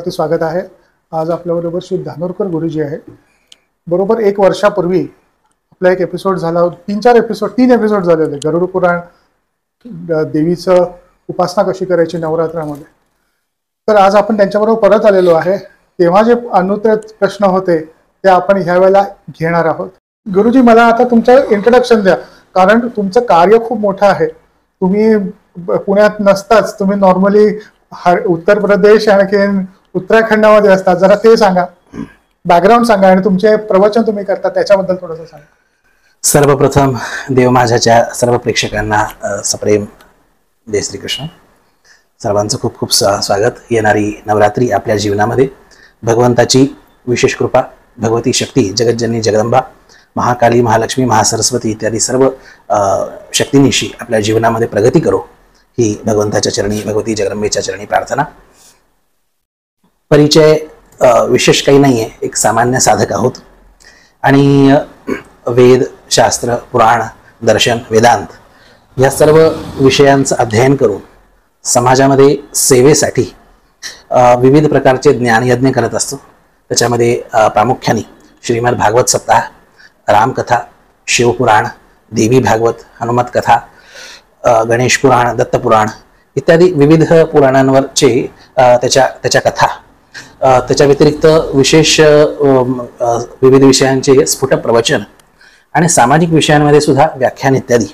वरती स्वागत आहे। आज आपल्याबरोबर श्री धानोरकर गुरुजी आहे। बरोबर 1 वर्षापूर्वी आपला एक एपिसोड झाला, 3 एपिसोड झाले होते गरुड पुराण, देवीचं उपासना कशी करायची नवरात्रामध्ये। तर आज आपण त्यांच्याबरोबर परत आलेलो आहे। तेव्हा जे अनुत्तरित प्रश्न होते ते आपण ह्या वेळेला घेणार आहोत। गुरुजी, मला आता तुमचं इंट्रोडक्शन द्या, कारण तुमचं कार्य खूप मोठं आहे। तुम्ही पुण्यात नसताच, तुम्ही नॉर्मली उत्तर प्रदेश आणखीन उत्तराखंडामध्ये असतात। जरा ते सांगा, बॅकग्राऊंड सांगा आणि तुमचे प्रवचन तुम्ही करता त्याच्याबद्दल थोडंसं सांगा। सर्वप्रथम देव माझ्याच्या सर्व प्रेक्षकांना सप्रेम जय श्रीकृष्ण। सर्वांचं खूप खूप स्वागत। येणारी नवरात्री आपल्या जीवनामध्ये भगवंताची विशेष कृपा, भगवती शक्ती, जगज्जननी जगदंबा, महाकाली, महालक्ष्मी, महासरस्वती इत्यादी सर्व शक्तीनिशी आपल्या जीवनामध्ये प्रगती करो, ही भगवंताच्या चरणी, भगवती जगदंबेच्या चरणी प्रार्थना। परिचय विशेष काही नाहीये, एक सामान्य साधक आहोत आणि वेद, शास्त्र, पुराण, दर्शन, वेदांत या सर्व विषयांचं अध्ययन करून समाजामध्ये सेवेसाठी विविध प्रकारचे ज्ञानयज्ञ करत असतो। त्याच्यामध्ये प्रामुख्याने श्रीमद भागवत सप्ताह, रामकथा, शिवपुराण, देवी भागवत, हनुमत कथा, गणेश पुराण, दत्तपुराण इत्यादी विविध पुराणांवरचे त्याच्या कथा, त्याच्या व्यतिरिक्त विशेष विविध विषयांचे स्फुट प्रवचन आणि सामाजिक विषयांमध्ये सुद्धा व्याख्यान इत्यादी,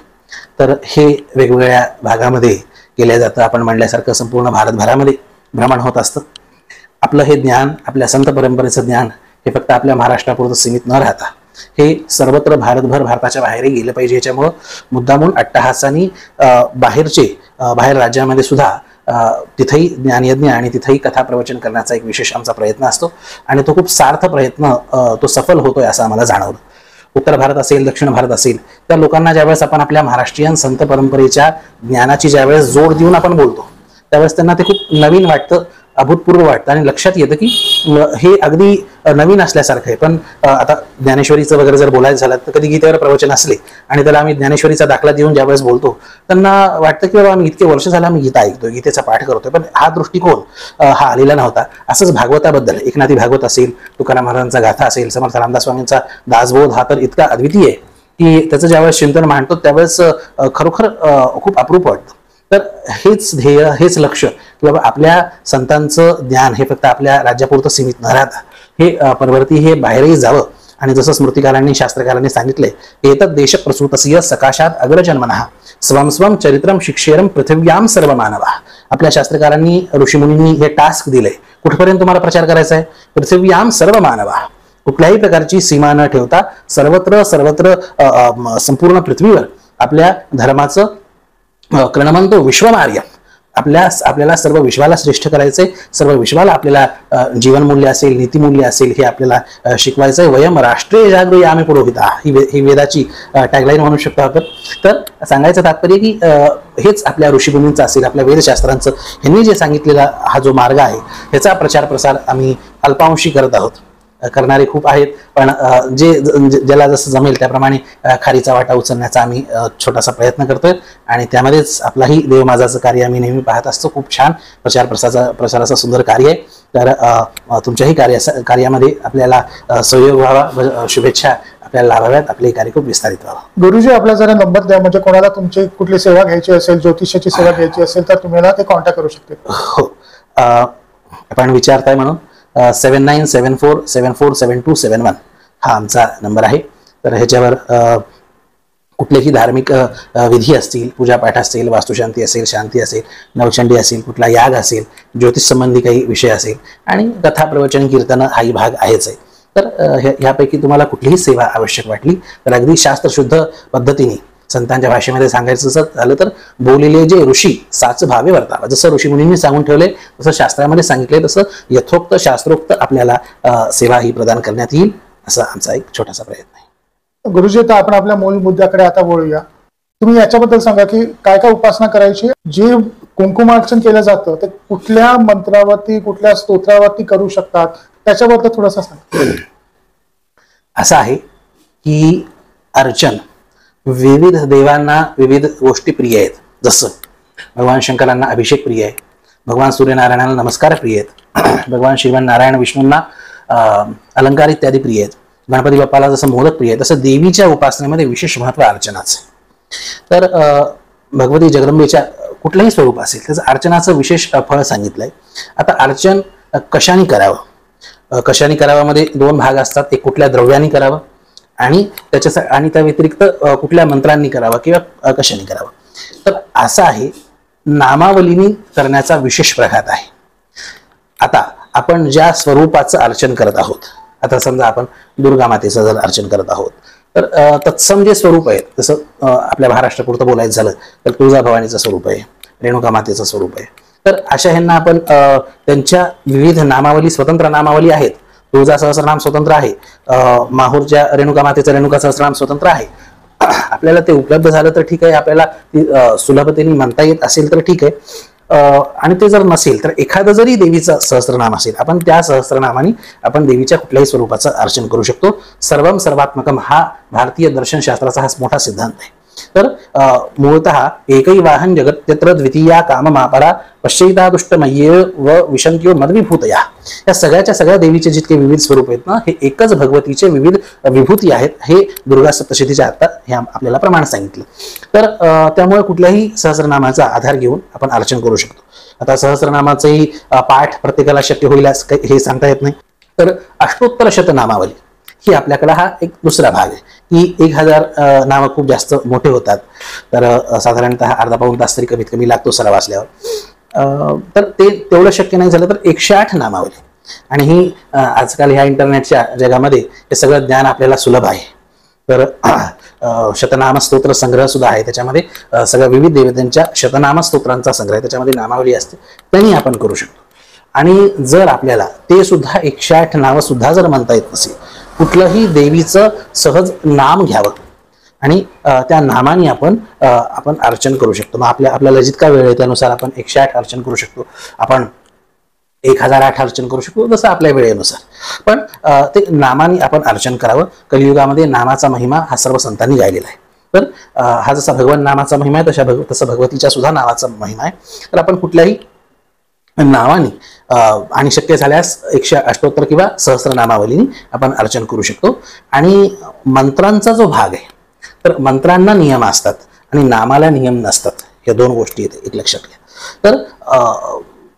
तर हे वेगवेगळ्या भागामध्ये केले जातं। आपण म्हणल्यासारखं संपूर्ण भारतभरामध्ये भ्रमण होत असतं। आपलं हे ज्ञान, आपल्या संत परंपरेचं ज्ञान हे फक्त आपल्या महाराष्ट्रापुरतं सीमित न राहता हे सर्वत्र भारतभर, भारताच्या बाहेरही गेलं पाहिजे। याच्यामुळं मुद्दामून अट्टहासानी बाहेर राज्यामध्ये सुद्धा तिथेही ज्ञानयज्ञ आणि तिथेही कथा प्रवचन करण्याचा एक विशेष आमचा प्रयत्न असतो आणि तो खूप सार्थ प्रयत्न, तो सफल होतोय असं आम्हाला जाणवलं। उत्तर भारत असेल, दक्षिण भारत असेल, त्या लोकांना ज्यावेळेस आपण आपल्या महाराष्ट्रीयन संत परंपरेच्या ज्ञानाची ज्यावेळेस जोड देऊन आपण बोलतो त्यावेळेस त्यांना ते खूप नवीन वाटतं, अभूतपूर्व वाटतं आणि लक्षात येतं की हे अगदी नवीन असल्यासारखं आहे। पण आता ज्ञानेश्वरीचं वगैरे जर बोलायचं झालं तर कधी गीतेवर प्रवचन असले आणि त्याला आम्ही ज्ञानेश्वरीचा दाखला देऊन ज्यावेळेस बोलतो त्यांना वाटतं की बाबा आम्ही इतके वर्ष झालं आम्ही गीता ऐकतोय, गीतेचा पाठ करतोय, पण हा दृष्टिकोन हा आलेला नव्हता। असंच भागवताबद्दल एकनाथी भागवत असेल, तुकाराम महाराजांचा गाथा असेल, समर्थ रामदास स्वामींचा दासबोध हा तर इतका अद्वितीय आहे की त्याचं ज्यावेळेस चिंतन मांडतो त्यावेळेस खरोखर खूप अप्रूप वाटतं। तर हेच ध्येय, हेच लक्ष की बाबा आपल्या संतांचं ज्ञान हे फक्त आपल्या राज्यापुरतं सीमित न राहता हे परवर्ती हे बाहेरही जावं। आणि जसं स्मृतिकारांनी, शास्त्रकारांनी सांगितलंय, एतत् देश प्रसूतस्य सकाशात अग्रजन्मनः स्वं स्वं चरित्रम शिक्षेरम पृथिव्याम सर्व मानवा। आपल्या शास्त्रकारांनी, ऋषीमुनींनी हे टास्क दिलंय, कुठपर्यंत तुम्हाला प्रचार करायचा आहे? पृथिव्याम सर्व मानवा, कुठल्याही प्रकारची सीमा न ठेवता सर्वत्र संपूर्ण पृथ्वीवर आपल्या धर्माचं क्रमवंतो विश्वमार्य, आपल्याला सर्व विश्वाला श्रेष्ठ करायचंय, सर्व विश्वाला आपल्याला जीवनमूल्य असेल, नीतिमूल्य असेल हे आपल्याला शिकवायचंय। वयम राष्ट्रीय जागृयामी पुरोहिता, ही वेदाची टॅगलाईन म्हणू शकतो आपण। तर सांगायचं तात्पर्य की हेच आपल्या ऋषीमुनींचं असेल, आपल्या वेदशास्त्रांचं ह्यांनी जे सांगितलेला हा जो मार्ग आहे ह्याचा प्रचार प्रसार आम्ही अल्पांशी करत आहोत। करणारे खूप आहेत, पण ज्याला जसं जमेल त्याप्रमाणे खारीचा वाटा उचलण्याचा आम्ही छोटासा प्रयत्न करतोय आणि त्यामध्येच आपलाही देव माझाचं कार्य आम्ही नेहमी पाहत असतो। खूप छान प्रसाराचं सुंदर कार्य आहे। तर तुमच्याही कार्यामध्ये आपल्याला सहयोग व्हावा, शुभेच्छा आपल्याला लाभाव्यात, आपले कार्य खूप विस्तारित व्हावं। गुरुजी, आपला जरा नंबर द्या, म्हणजे कोणाला तुमची कुठली सेवा घ्यायची असेल, ज्योतिषाची सेवा घ्यायची असेल तर तुम्हाला ते कॉन्टॅक्ट करू शकते। हो, आपण विचारताय म्हणून 7974747271 हा आमचा नंबर आहे। तर ह्याच्यावर कुठलेही धार्मिक विधी असतील, पूजापाठ असतील, वास्तुशांती असेल, शांती असेल, नवचंडी असेल, कुठला याग असेल, ज्योतिष संबंधी काही विषय असेल आणि कथा, प्रवचन, कीर्तन हाही भाग आहेच आहे। तर ह्यापैकी तुम्हाला कुठलीही सेवा आवश्यक वाटली तर अगदी शास्त्रशुद्ध पद्धतीने, संतांच्या भाषेमध्ये सांगायचं झालं तर बोलिले जे ऋषी साच भावे वर्तावा, जसं ऋषीमुनींनी सांगून ठेवले, जसं शास्त्रामध्ये सांगितले, तसं यथोक्त शास्त्रोक्त आपल्याला सेवा ही प्रदान करण्यात येईल, असा आमचा एक छोटासा प्रयत्न आहे। गुरुजी, तर आपण आपल्या मूळ मुद्द्याकडे आता वळूया। तुम्ही याच्याबद्दल सांगा की काय काय उपासना करायची, जे कुंकुमार्चन केलं जातं ते कुठल्या मंत्रावरती, कुठल्या स्तोत्रावरती करू शकतात, त्याच्याबद्दल थोडंसं सांगा। असं आहे की अर्चन विविध देवांना विविध गोष्टी प्रिय आहेत। जसं भगवान शंकरांना अभिषेक प्रिय आहे, भगवान सूर्यनारायणाला नमस्कार प्रिय आहेत, भगवान श्रीमान नारायण विष्णूंना अलंकार इत्यादी प्रिय आहेत, गणपती बाप्पाला जसं मोदक प्रिय आहे तसं देवीच्या उपासनेमध्ये विशेष महत्त्व अर्चनाचं. तर भगवती जगदंबेच्या कुठलंही स्वरूप असेल त्याचं अर्चनाचं विशेष फळ सांगितलंय. आता अर्चन कशाने करावं, कशाने करावामध्ये दोन भाग असतात, एक कुठल्या द्रव्याने करावं आणि त्या व्यतिरिक्त कुठल्या मंत्रांनी करावं किंवा कशाने करावं. तर असं आहे, नामावलीनी करण्याचा विशेष प्रघात आहे. आता आपण ज्या स्वरूपाचं अर्चन करत आहोत, आता समजा आपण दुर्गा मातेचं जर अर्चन करत आहोत तर तत्सम जे स्वरूप आहे, जसं आपल्या महाराष्ट्रापुरतं बोलायचं झालं तर तुळजाभवानीचं स्वरूप आहे, रेणुका मातेचं स्वरूप आहे. तर अशा ह्यांना आपण त्यांच्या विविध नामावली, स्वतंत्र नामावली आहेत. तुळजा सहस्रनाम स्वतंत्र आहे, माहूरच्या रेणुका मातेचं रेणुका सहस्रनाम स्वतंत्र आहे. आपल्याला ते उपलब्ध झालं तर ठीक आहे, आपल्याला सुलभतेने म्हणता येत असेल तर ठीक आहे, आणि ते जर नसेल तर एखादं जरी देवीचं सहस्रनाम असेल, आपण त्या सहस्रनामाने आपण देवीच्या कुठल्याही स्वरूपाचं अर्चन करू शकतो. सर्वम सर्वात्मकम हा भारतीय दर्शनशास्त्राचा हा मोठा सिद्धांत आहे. तर मूळतः एकही वाहन जगत यत्र द्वितीया काममापरा पश्चैता दुष्टमय्ये व विशंत्यो मदविभूतया. या सगळ्या देवीचे जितके विविध स्वरूप आहेत ना, हे एकच भगवतीचे विविध विभूती आहेत. हे दुर्गा सप्तशतीच्या आता हे आपल्याला प्रमाण सांगितलं. तर त्यामुळे कुठल्याही सहस्रनामाचा आधार घेऊन आपण अर्चन करू शकतो. आता सहस्रनामाचंही पाठ प्रत्येकाला शक्य होईल हे सांगता येत नाही. तर अष्टोत्तर शतनामावली ही आपल्याकडे हा एक दुसरा भाग आहे की 1000 नावं खूप जास्त मोठे होतात. तर साधारणतः अर्धा पाऊण तास तरी कमीत कमी लागतो सराव असल्यावर. तर ते तेवढं शक्य नाही झालं तर 108 नामावली. आणि ही आजकाल ह्या इंटरनेटच्या जगामध्ये हे सगळं ज्ञान आपल्याला सुलभ आहे. तर शतनाम स्तोत्र संग्रह सुद्धा आहे, त्याच्यामध्ये सगळ्या विविध देवतांच्या शतनाम स्तोत्रांचा संग्रह, त्याच्यामध्ये नामावली असते, त्यांनी आपण करू शकतो. आणि जर आपल्याला ते सुद्धा 108 नावं सुद्धा जर म्हणता येत नसेल, कुठलंही देवीचं सहज नाम घ्यावं आणि त्या नामाने आपण अर्चन करू शकतो. मग आपल्याला जितका वेळ आहे त्यानुसार आपण 108 अर्चन करू शकतो, आपण 1008 अर्चन करू शकतो, जसं आपल्या वेळेनुसार. पण ते नामाने आपण अर्चन करावं. कलियुगामध्ये नामाचा महिमा हा सर्व संतांनी गायलेला आहे. तर हा जसा भगवान नामाचा महिमा आहे तसा भगवतीच्या सुद्धा नावाचा महिमा आहे. तर आपण कुठल्याही नावाने आणि शक्य झाल्यास 108 किंवा सहस्रनामावलीने आपण अर्चन करू शकतो. आणि मंत्रांचा जो भाग आहे, तर मंत्रांना नियम असतात आणि नामाला नियम नसतात. या दोन गोष्टी आहेत, एक लक्षात घ्या. तर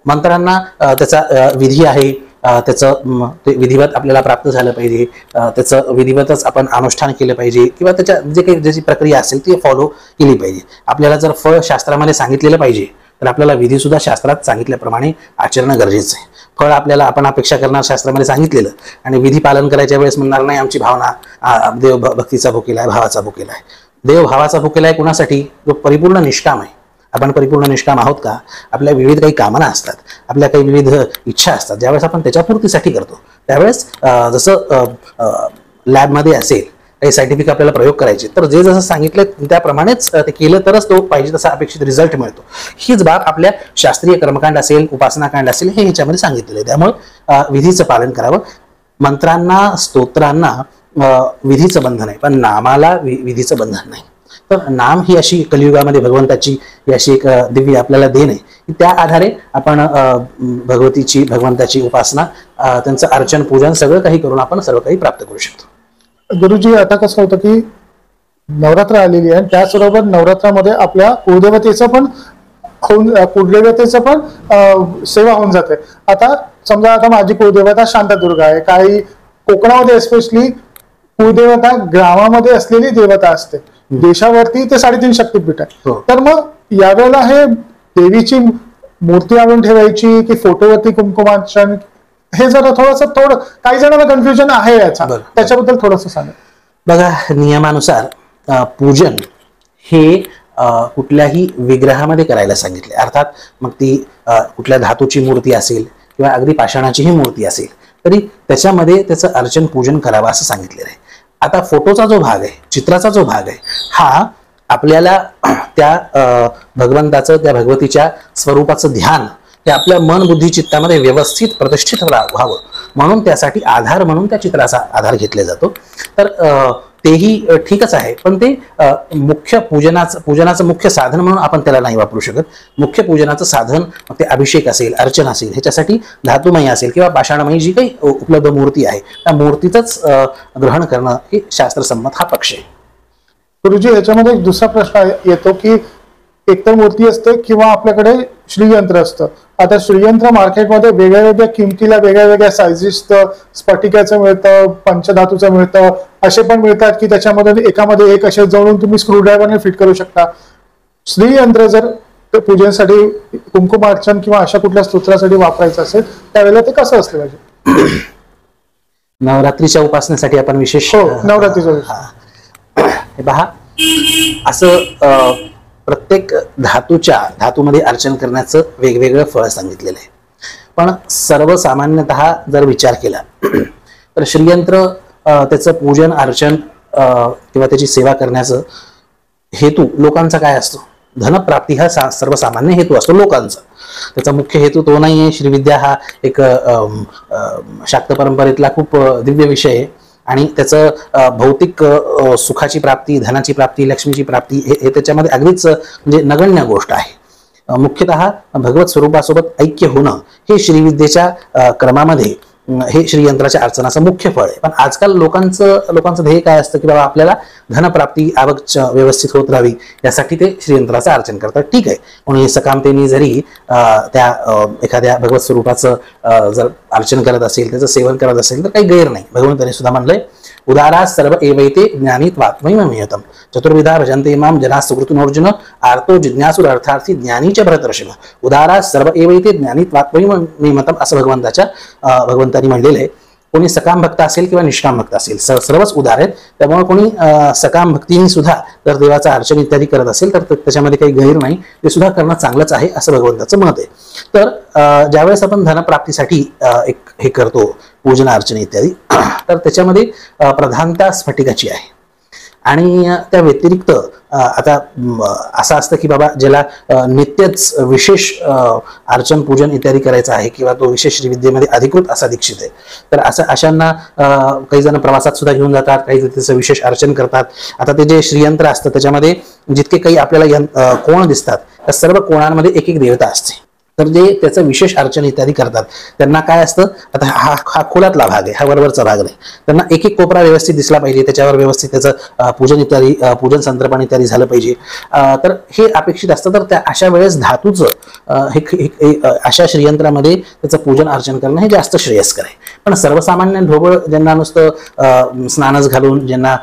मंत्रांना त्याचा विधी आहे, त्याचं ते विधिवत आपल्याला प्राप्त झालं पाहिजे, त्याचं विधिवतच आपण अनुष्ठान केलं पाहिजे किंवा त्याच्या जे काही ज्याची प्रक्रिया असेल ती फॉलो केली पाहिजे. आपल्याला जर फळ शास्त्रामध्ये सांगितलेलं पाहिजे तर आपल्याला विधी सुद्धा शास्त्रात सांगितल्याप्रमाणे आचरणं गरजेचं आहे. फळ आपल्याला आपण अपेक्षा करणार शास्त्रामध्ये सांगितलेलं आणि विधी पालन करायच्या वेळेस म्हणणार नाही आमची भावना देव भक्तीचा भुकेला आहे, भावाचा भुकेला आहे. देव भावाचा भुकेला आहे कुणासाठी? जो परिपूर्ण निष्काम आहे. आपण परिपूर्ण निष्काम आहोत का? आपल्या विविध काही कामना असतात, आपल्या काही विविध इच्छा असतात, ज्यावेळेस आपण त्याच्या पूर्तीसाठी करतो त्यावेळेस जसं लॅबमध्ये असेल काही सायंटिफिक आपल्याला प्रयोग करायचे, तर जे जसं सांगितलं त्याप्रमाणेच ते केलं तरच तो पाहिजे तसा अपेक्षित रिझल्ट मिळतो. हीच बाब आपल्या शास्त्रीय कर्मकांड असेल, उपासनाकांड असेल, हे ह्याच्यामध्ये सांगितलेलं आहे. त्यामुळे विधीचं पालन करावं. मंत्रांना, स्तोत्रांना विधीचं बंधन आहे, पण नामाला विधीचं बंधन नाही. तर नाम ही अशी कलियुगामध्ये भगवंताची ही अशी एक दिव्य आपल्याला देण आहे की त्या आधारे आपण भगवंताची उपासना, त्यांचं अर्चन, पूजन सगळं काही करून आपण सर्व काही प्राप्त करू शकतो. गुरुजी, आता कसं होतं की नवरात्र आलेली आहे, त्याचबरोबर नवरात्रामध्ये आपल्या कुलदेवतेचं पण सेवा होऊन जाते. आता समजा आता माझी कुलदेवता शांतादुर्गा आहे, काही कोकणामध्ये स्पेशली कुलदेवता ग्रामामध्ये असलेली देवता असते, देशावरती ते 3.5 शक्तीपीठ आहे. तर मग यावेळेला हे देवीची मूर्ती आणून ठेवायची की फोटोवरती कुंकुमार्चन, हे जरा थोडं काही जणांना कन्फ्युजन आहे याचा, त्याच्याबद्दल थोडंसं सांगा. बघा, नियमानुसार पूजन हे कुठल्याही विग्रहामध्ये करायला सांगितले. अर्थात मग ती कुठल्या धातूची मूर्ती असेल किंवा अगदी पाषाणाचीही मूर्ती असेल तरी त्याच्यामध्ये त्याचं अर्चन पूजन करावं असं सांगितलेलं आहे. आता फोटोचा जो भाग आहे, चित्राचा जो भाग आहे, हा आपल्याला त्या भगवंताचं, त्या भगवतीच्या स्वरूपाचं ध्यान हे आपल्या मन बुद्धी चित्तामध्ये व्यवस्थित प्रतिष्ठित व्हावं म्हणून त्यासाठी आधार म्हणून त्या चित्राचा आधार घेतला जातो. तर तेही ठीकच आहे, पण ते मुख्य पूजनाचं मुख्य साधन म्हणून आपण त्याला नाही वापरू शकत. मुख्य पूजनाचं साधन ते अभिषेक असेल, अर्चना असेल, ह्याच्यासाठी धातुमयी असेल किंवा पाषाणमयी जी काही उपलब्ध मूर्ती आहे त्या मूर्तीचंच ग्रहण करणं हे शास्त्रसंमत हा पक्ष आहे. गुरुजी, याच्यामध्ये एक दुसरा प्रश्न येतो की एकतर मूर्ती असते किंवा आपल्याकडे श्रीयंत्र असतं. आता श्रीयंत्र मार्केटमध्ये वेगळ्या वेगळ्या किमतीला वेगळ्या वेगळ्या सायझेसचं, स्फटिकाचं मिळतं, पंचधातूचं मिळतं, असे पण मिळतात की त्याच्यामध्ये एकामध्ये एक असे जोडून तुम्ही स्क्रूड्रायव्हरने फिट करू शकता. श्रीयंत्र जर पूजनासाठी, कुंकुमार्चन किंवा अशा कुठल्या स्तोत्रासाठी वापरायचं असेल त्यावेळेला ते कसं असलं पाहिजे? नवरात्रीच्या उपासनेसाठी आपण विशेष नवरात्रीचं हे पहा, असं प्रत्येक धातूमध्ये अर्चन करण्याचं वेगवेगळं फळ सांगितलेलं आहे. पण सर्वसामान्यतः जर विचार केला तर श्रीयंत्र त्याचं पूजन अर्चन किंवा त्याची सेवा करण्याचं हेतू लोकांचा काय असतो? धनप्राप्ती हा सर्वसामान्य हेतू असतो लोकांचा. त्याचा मुख्य हेतू तो नाही आहे. श्रीविद्या हा एक शाक्त परंपरेतला खूप दिव्य विषय आहे आणि त्याचं भौतिक सुखाची प्राप्ती, धनाची प्राप्ती, लक्ष्मीची प्राप्ती हे त्याच्यामध्ये अगदीच म्हणजे नगण्य गोष्ट आहे. मुख्यतः भगवत स्वरूपासोबत ऐक्य होणं हे श्रीविद्येच्या क्रमामध्ये हे श्रीयंत्राच्या अर्चनाचं मुख्य फळ आहे. पण आजकाल लोकांचं ध्येय काय असतं की बाबा आपल्याला धनप्राप्ती आवक व्यवस्थित होत राहावी यासाठी ते श्रीयंत्राचं अर्चन करतात. ठीक आहे, कोणी सकामतेने जरी त्या एखाद्या भगवत स्वरूपाचं जर अर्चन करत असेल, त्याचं सेवन करत असेल तर काही गैर नाही. भगवंताने सुद्धा म्हणलंय, उदारा सर्व एवैते ज्ञानीत्वात्मैमयतम चतुर्विधा भजन्ते माम जना सुकृतनोर्जुन आर्तो जिज्ञासुर अर्थार्थी ज्ञानीच्या भरतर्षभ. उदारा सर्व एवैते ज्ञानीत्वात्मैमयतम असं भगवंतानी म्हणलेलं आहे. कोणी सकाम भक्त असेल किंवा निष्काम भक्त असेल, सर्वच उदार आहेत. त्यामुळे कोणी सकाम भक्तीने सुद्धा जर देवाचा अर्चन इत्यादी करत असेल तर त्याच्यामध्ये काही गैर नाही, ते सुद्धा करणं चांगलंच आहे असं भगवंताचं मत आहे. तर ज्यावेळेस आपण धनप्राप्तीसाठी हे करतो पूजन अर्चन इत्यादी, तर त्याच्यामध्ये प्रधानता स्फटिकाची आहे. आणि त्या व्यतिरिक्त आता असं असतं की बाबा ज्याला नित्यच विशेष अर्चन पूजन इत्यादी करायचं आहे किंवा तो विशेष श्रीविद्येमध्ये अधिकृत असा दीक्षित आहे, तर अशांना काही जण प्रवासात सुद्धा घेऊन जातात, काही त्याचं विशेष अर्चन करतात. आता ते जे श्रीयंत्र असतं त्याच्यामध्ये जितके काही आपल्याला कोण दिसतात त्या सर्व कोणांमध्ये एक एक देवता असते. तर जे त्याचं विशेष अर्चन इत्यादी करतात त्यांना काय असतं, आता हा खोलातला भाग आहे, हा वरवरचा भाग नाही, त्यांना एक एक कोपरा व्यवस्थित दिसला पाहिजे, त्याच्यावर व्यवस्थित त्याचं पूजन इत्यादी पूजन संतर्पण इत्यादी झालं पाहिजे. तर हे अपेक्षित असतं. तर त्या अशा वेळेस धातूचं अशा श्रीयंत्रामध्ये त्याचं पूजन अर्चन करणं हे जास्त श्रेयस्कर आहे. पण सर्वसामान्य ढोबळ ज्यांना नुसतं स्नानच घालून, ज्यांना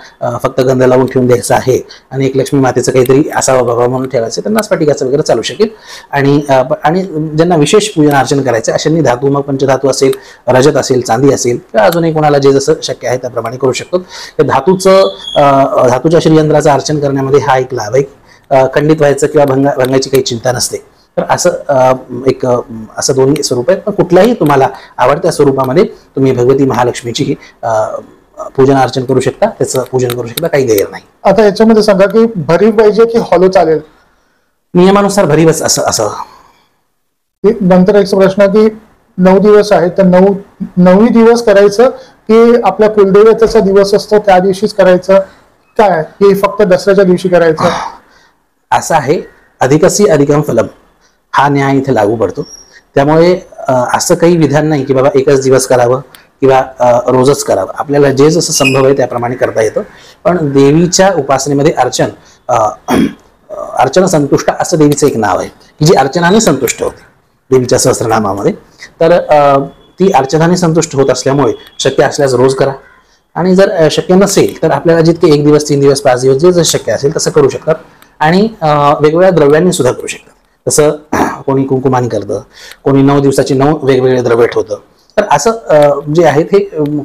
फक्त गंध लावून ठेवून द्यायचं आहे आणि एक लक्ष्मी मातेचं काहीतरी असावं बाबा म्हणून ठेवायचं, त्यांना स्फटिकाचं वगैरे चालू शकेल. आणि ज्यांना विशेष पूजन अर्चन करायचं अशांनी धातू, मग पंचधातू असेल, रजत असेल, चांदी असेल किंवा अजूनही कोणाला जे जसं शक्य आहे त्याप्रमाणे करू शकतो. धातूच्या श्रीयंत्राचं अर्चन करण्यामध्ये हा एक लाभ आहे. खंडित व्हायचं किंवा भंगाची काही चिंता नसते. तर असं दोन्ही स्वरूप आहेत. पण कुठल्याही तुम्हाला आवडत्या स्वरूपामध्ये तुम्ही भगवती महालक्ष्मीची पूजन अर्चन करू शकता, त्याचं पूजन करू शकता, काही गैर नाही. आता याच्यामध्ये सांगा की भरीव पाहिजे की हॉलो चालेल? नियमानुसार भरीवच असं. नंतर एक प्रश्न की 9 दिवस आहे तर 9 दिवस करायचं की आपल्या कुलदेवतेचा दिवस असतो त्या दिवशीच करायचं, काय हे फक्त दसऱ्याच्या दिवशी करायचं? असं आहे, अधिकसी अधिकम फलम हा न्याय इथे लागू पडतो. त्यामुळे असं काही विधान नाही की बाबा एकच दिवस करावं किंवा रोजच करावं. आपल्याला जे जसं संभव आहे त्याप्रमाणे करता येतं. पण देवीच्या उपासनेमध्ये अर्चना संतुष्ट असं देवीचं एक नाव आहे की जी अर्चनाने संतुष्ट होते देवीच्या सहस्रनामामध्ये. तर ती अर्चनाने संतुष्ट होत असल्यामुळे शक्य असल्यास रोज करा. आणि जर शक्य नसेल तर आपल्याला जितके 1 दिवस, 3 दिवस, 5 दिवस जे शक्य असेल तसं करू शकतात. आणि वेगवेगळ्या द्रव्यांनी सुद्धा करू शकतात. तसं कोणी कुंकुमानी करतं, कोणी 9 दिवसाची 9 वेगवेगळे द्रव्य ठेवतं. तर असं जे आहे ते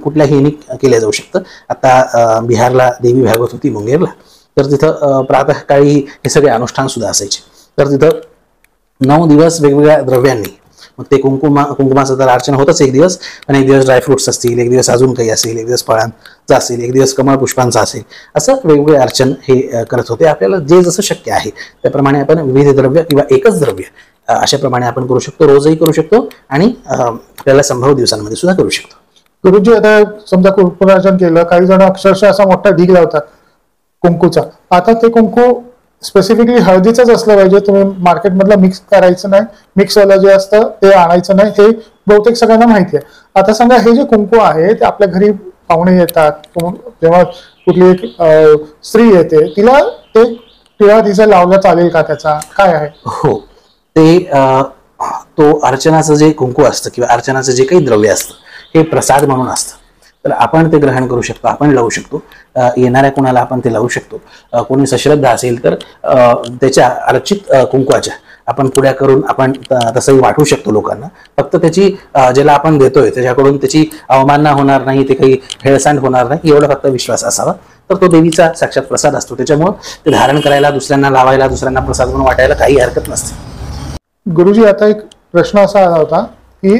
कुठल्याही ह्यानी केलं जाऊ शकतं. आता बिहारला देवी भागवत होती मुंगेरला, तर तिथं प्रातःकाळी हे सगळे अनुष्ठान सुद्धा असायचे. तर तिथं 9 दिवस वेगवेगळ्या द्रव्यांनी, मग ते कुंकुमाचं तर अर्चना होतच 1 दिवस, पण 1 दिवस ड्रायफ्रुट्स असतील, 1 दिवस अजून काही असेल, 1 दिवस फळांचा असेल, 1 दिवस कमळ पुष्पांचा असेल, असं वेगवेगळे अर्चन हे करत होते. आपल्याला जे जसं शक्य आहे त्याप्रमाणे आपण विविध द्रव्य किंवा एकच द्रव्य अशा प्रमाणे आपण करू शकतो. रोजही करू शकतो आणि आपल्याला संभव दिवसांमध्ये सुद्धा करू शकतो. गुरुजी आता समजा कुंकुमार्चन केलं, काही जण अक्षरशः असा मोठा ढीग लावतात कुंकूचा. आता ते कुंकू स्पेसिफिकली हळदीचंच असलं पाहिजे, तुम्ही मार्केटमधलं मिक्स करायचं नाही, मिक्स वाला जे असतं ते आणायचं नाही, हे बहुतेक सगळ्यांना माहिती आहे. आता सांगा, हे जे कुंकू आहे ते आपल्या घरी पाहुणे येतात, जेव्हा कुठली एक स्त्री येते, तिला ते टिळा तिचा लावला चालेल का, त्याचा काय आहे? हो, ते तो अर्चनाचं जे कुंकू असतं किंवा अर्चनाचं जे काही द्रव्य असतं हे प्रसाद म्हणून असतं, तर आपण ते ग्रहण करू शकतो, आपण लावू शकतो, येणाऱ्या कोणाला आपण ते लावू शकतो. कोणी सश्रद्धा असेल तर त्याच्या अर्चित कुंकवाच्या आपण पुड्या करून आपण तसंही वाटू शकतो लोकांना. फक्त त्याची ज्याला आपण देतोय त्याच्याकडून त्याची अवमानना होणार नाही, ते काही हेळसांड होणार नाही, एवढा फक्त विश्वास असावा. तर तो देवीचा साक्षात प्रसाद असतो, त्याच्यामुळं ते धारण करायला, दुसऱ्यांना लावायला, दुसऱ्यांना प्रसाद म्हणून वाटायला काही हरकत नसते. गुरुजी, आता एक प्रश्न असा आला होता की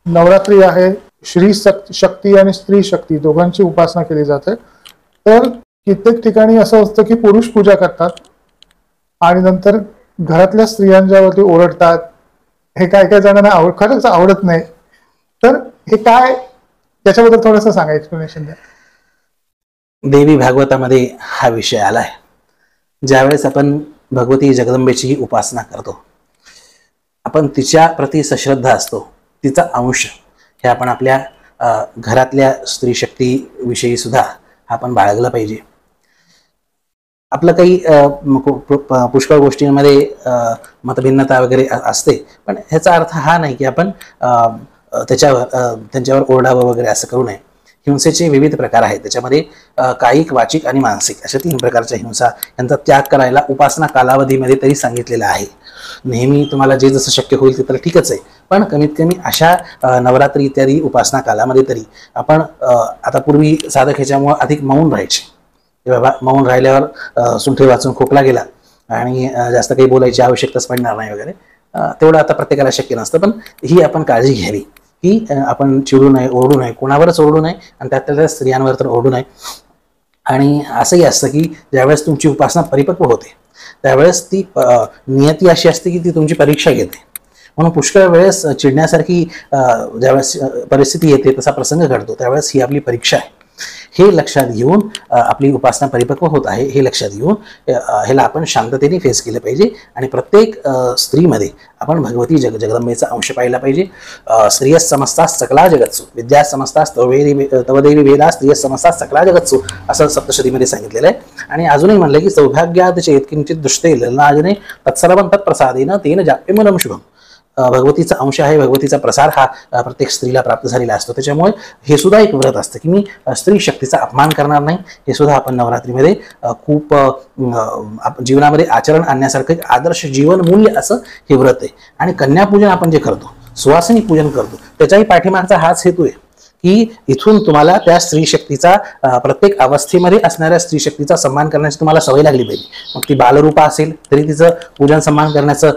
नवरात्री आहे, श्री शक्ती आणि स्त्री शक्ती दोघांची उपासना केली जाते, तर कित्येक ठिकाणी असं असतं की पुरुष पूजा करतात आणि नंतर घरातल्या स्त्रियांच्यावरती ओरडतात. हे काय काय जणांना खरंच आवडत नाही, तर हे काय, त्याच्याबद्दल थोडंसं सांगा, एक्सप्लेनेशन द्या. देवी भागवतामध्ये हा विषय आलाय. ज्यावेळेस आपण भगवती जगदंबेची उपासना करतो, आपण तिच्या प्रति सश्रद्धा असतो, तिचा अंश हे आपण आपल्या घरातल्या स्त्री शक्ती विषयी सुद्धा आपण बाळगलं पाहिजे. आपलं काही पुष्कळ गोष्टींमध्ये मतभिन्नता वगैरे असते, पण ह्याचा अर्थ हा नाही की आपण त्यांच्यावर ओरडावं वगैरे असं करू नये. हिंसेचे विविध प्रकार आहेत, त्याच्यामध्ये कायिक, वाचिक आणि मानसिक अशा 3 प्रकारच्या हिंसा यांचा त्याग करायला उपासना कालावधीमध्ये तरी सांगितलेलं आहे. नेहमी तुम्हाला जे जसं शक्य होईल ते तर ठीकच आहे, पण कमीत कमी अशा नवरात्री इत्यादी उपासना कालामध्ये तरी आपण आता पूर्वी साधक ह्याच्यामुळे अधिक मौन राहायचे. बाबा मौन राहिल्यावर सुंठे वाचून खोकला गेला आणि जास्त काही बोलायची आवश्यकताच पडणार नाही वगैरे, तेवढं आता प्रत्येकाला शक्य नसतं. पण ही आपण काळजी घ्यावी की आपण चिडू नये, ओरडू नये, कोणावरच ओरडू नये, आणि त्यातल्या स्त्रियांवर तर ओरडू नये. आणि असंही असतं की ज्यावेळेस तुमची उपासना परिपक्व होते त्यावेळेस ती नियती अशी असते की ती तुमची परीक्षा घेते. म्हणून पुष्कळ वेळेस चिडण्यासारखी ज्यावेळेस परिस्थिती येते, तसा प्रसंग घडतो, त्यावेळेस ही आपली परीक्षा आहे. हे लक्षात घेऊन आपली उपासना परिपक्व होत आहे हे लक्षात घेऊन ह्याला आपण शांततेने फेस केलं पाहिजे. आणि प्रत्येक स्त्रीमध्ये आपण भगवती जगदंबेचा अंश पाहिला पाहिजे. स्त्रिय समस्ता सकला जगत्सु, विद्या समस्ता तवदेवी वेदा, स्त्रिय समस्ता सकला जगत्सु असं सप्तशतीमध्ये सांगितलेलं आहे. आणि अजूनही म्हणलं की सौभाग्यात चेत किंचित दृष्टे ललनाजने तत्सर्वं तत्प्रसादेन तेन जाप्यमूलं शुभम. भगवतीचा अंश आहे, भगवतीचा प्रसार हा प्रत्येक स्त्रीला प्राप्त झालेला असतो. त्याच्यामुळे हे सुद्धा एक व्रत असतं की मी स्त्री शक्तीचा अपमान करणार नाही. हे सुद्धा आपण नवरात्रीमध्ये खूप जीवनामध्ये आचरण आणण्यासारखं एक आदर्श जीवन मूल्य असं हे व्रत आहे. आणि कन्यापूजन आपण जे करतो, सुवासिनी पूजन करतो, त्याच्याही पाठीमागचा हाच हेतू आहे की इथून तुम्हाला त्या स्त्री शक्तीचा प्रत्येक अवस्थेमध्ये असणाऱ्या स्त्री शक्तीचा सन्मान करण्याची तुम्हाला सवय लागली पाहिजे. मग ती बालरूपा असेल तरी तिचं पूजन सन्मान करण्याचं